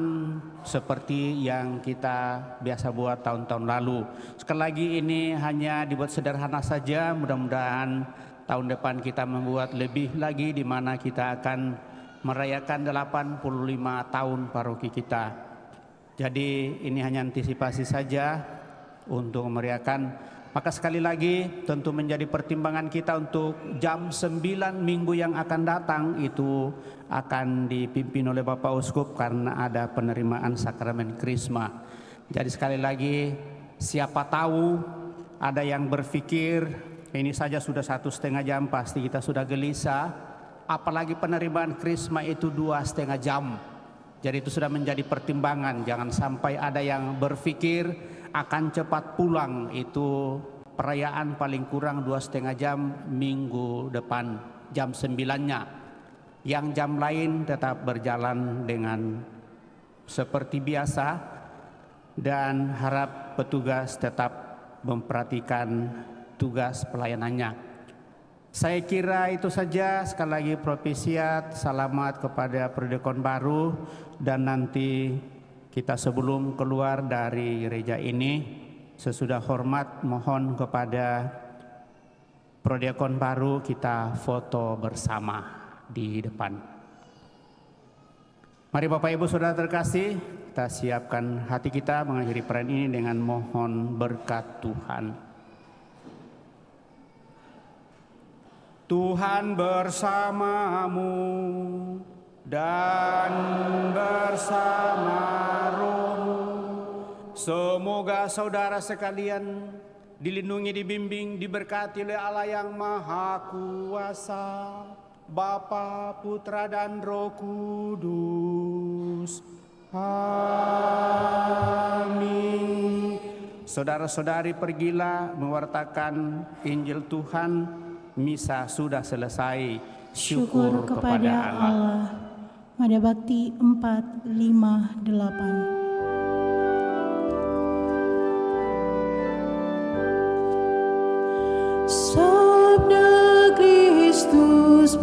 seperti yang kita biasa buat tahun-tahun lalu. Sekali lagi ini hanya dibuat sederhana saja, mudah-mudahan tahun depan kita membuat lebih lagi, di mana kita akan merayakan 85 tahun paroki kita. Jadi ini hanya antisipasi saja untuk merayakan. Maka sekali lagi tentu menjadi pertimbangan kita untuk jam 9 minggu yang akan datang itu akan dipimpin oleh Bapak Uskup karena ada penerimaan sakramen Krisma. Jadi sekali lagi, siapa tahu ada yang berpikir ini saja sudah 1,5 jam pasti kita sudah gelisah, apalagi penerimaan Krisma itu 2,5 jam. Jadi itu sudah menjadi pertimbangan, jangan sampai ada yang berpikir akan cepat pulang. Itu perayaan paling kurang 2,5 jam minggu depan jam 9-nya. Yang jam lain tetap berjalan dengan seperti biasa dan harap petugas tetap memperhatikan tugas pelayanannya. Saya kira itu saja. Sekali lagi propisiat, selamat kepada Prodekon baru, dan nanti kita sebelum keluar dari gereja ini sesudah hormat mohon kepada Prodekon baru kita foto bersama di depan. Mari Bapak Ibu Saudara terkasih, kita siapkan hati kita mengakhiri perayaan ini dengan mohon berkat Tuhan. Tuhan bersamamu dan bersama rohmu. Semoga saudara sekalian dilindungi, dibimbing, diberkati oleh Allah yang Maha Kuasa, Bapa, Putra, dan Roh Kudus. Amin. Saudara-saudari, pergilah mewartakan Injil Tuhan. Misa sudah selesai. Syukur kepada Allah.
Mada Bakti 458. Sabda Kristus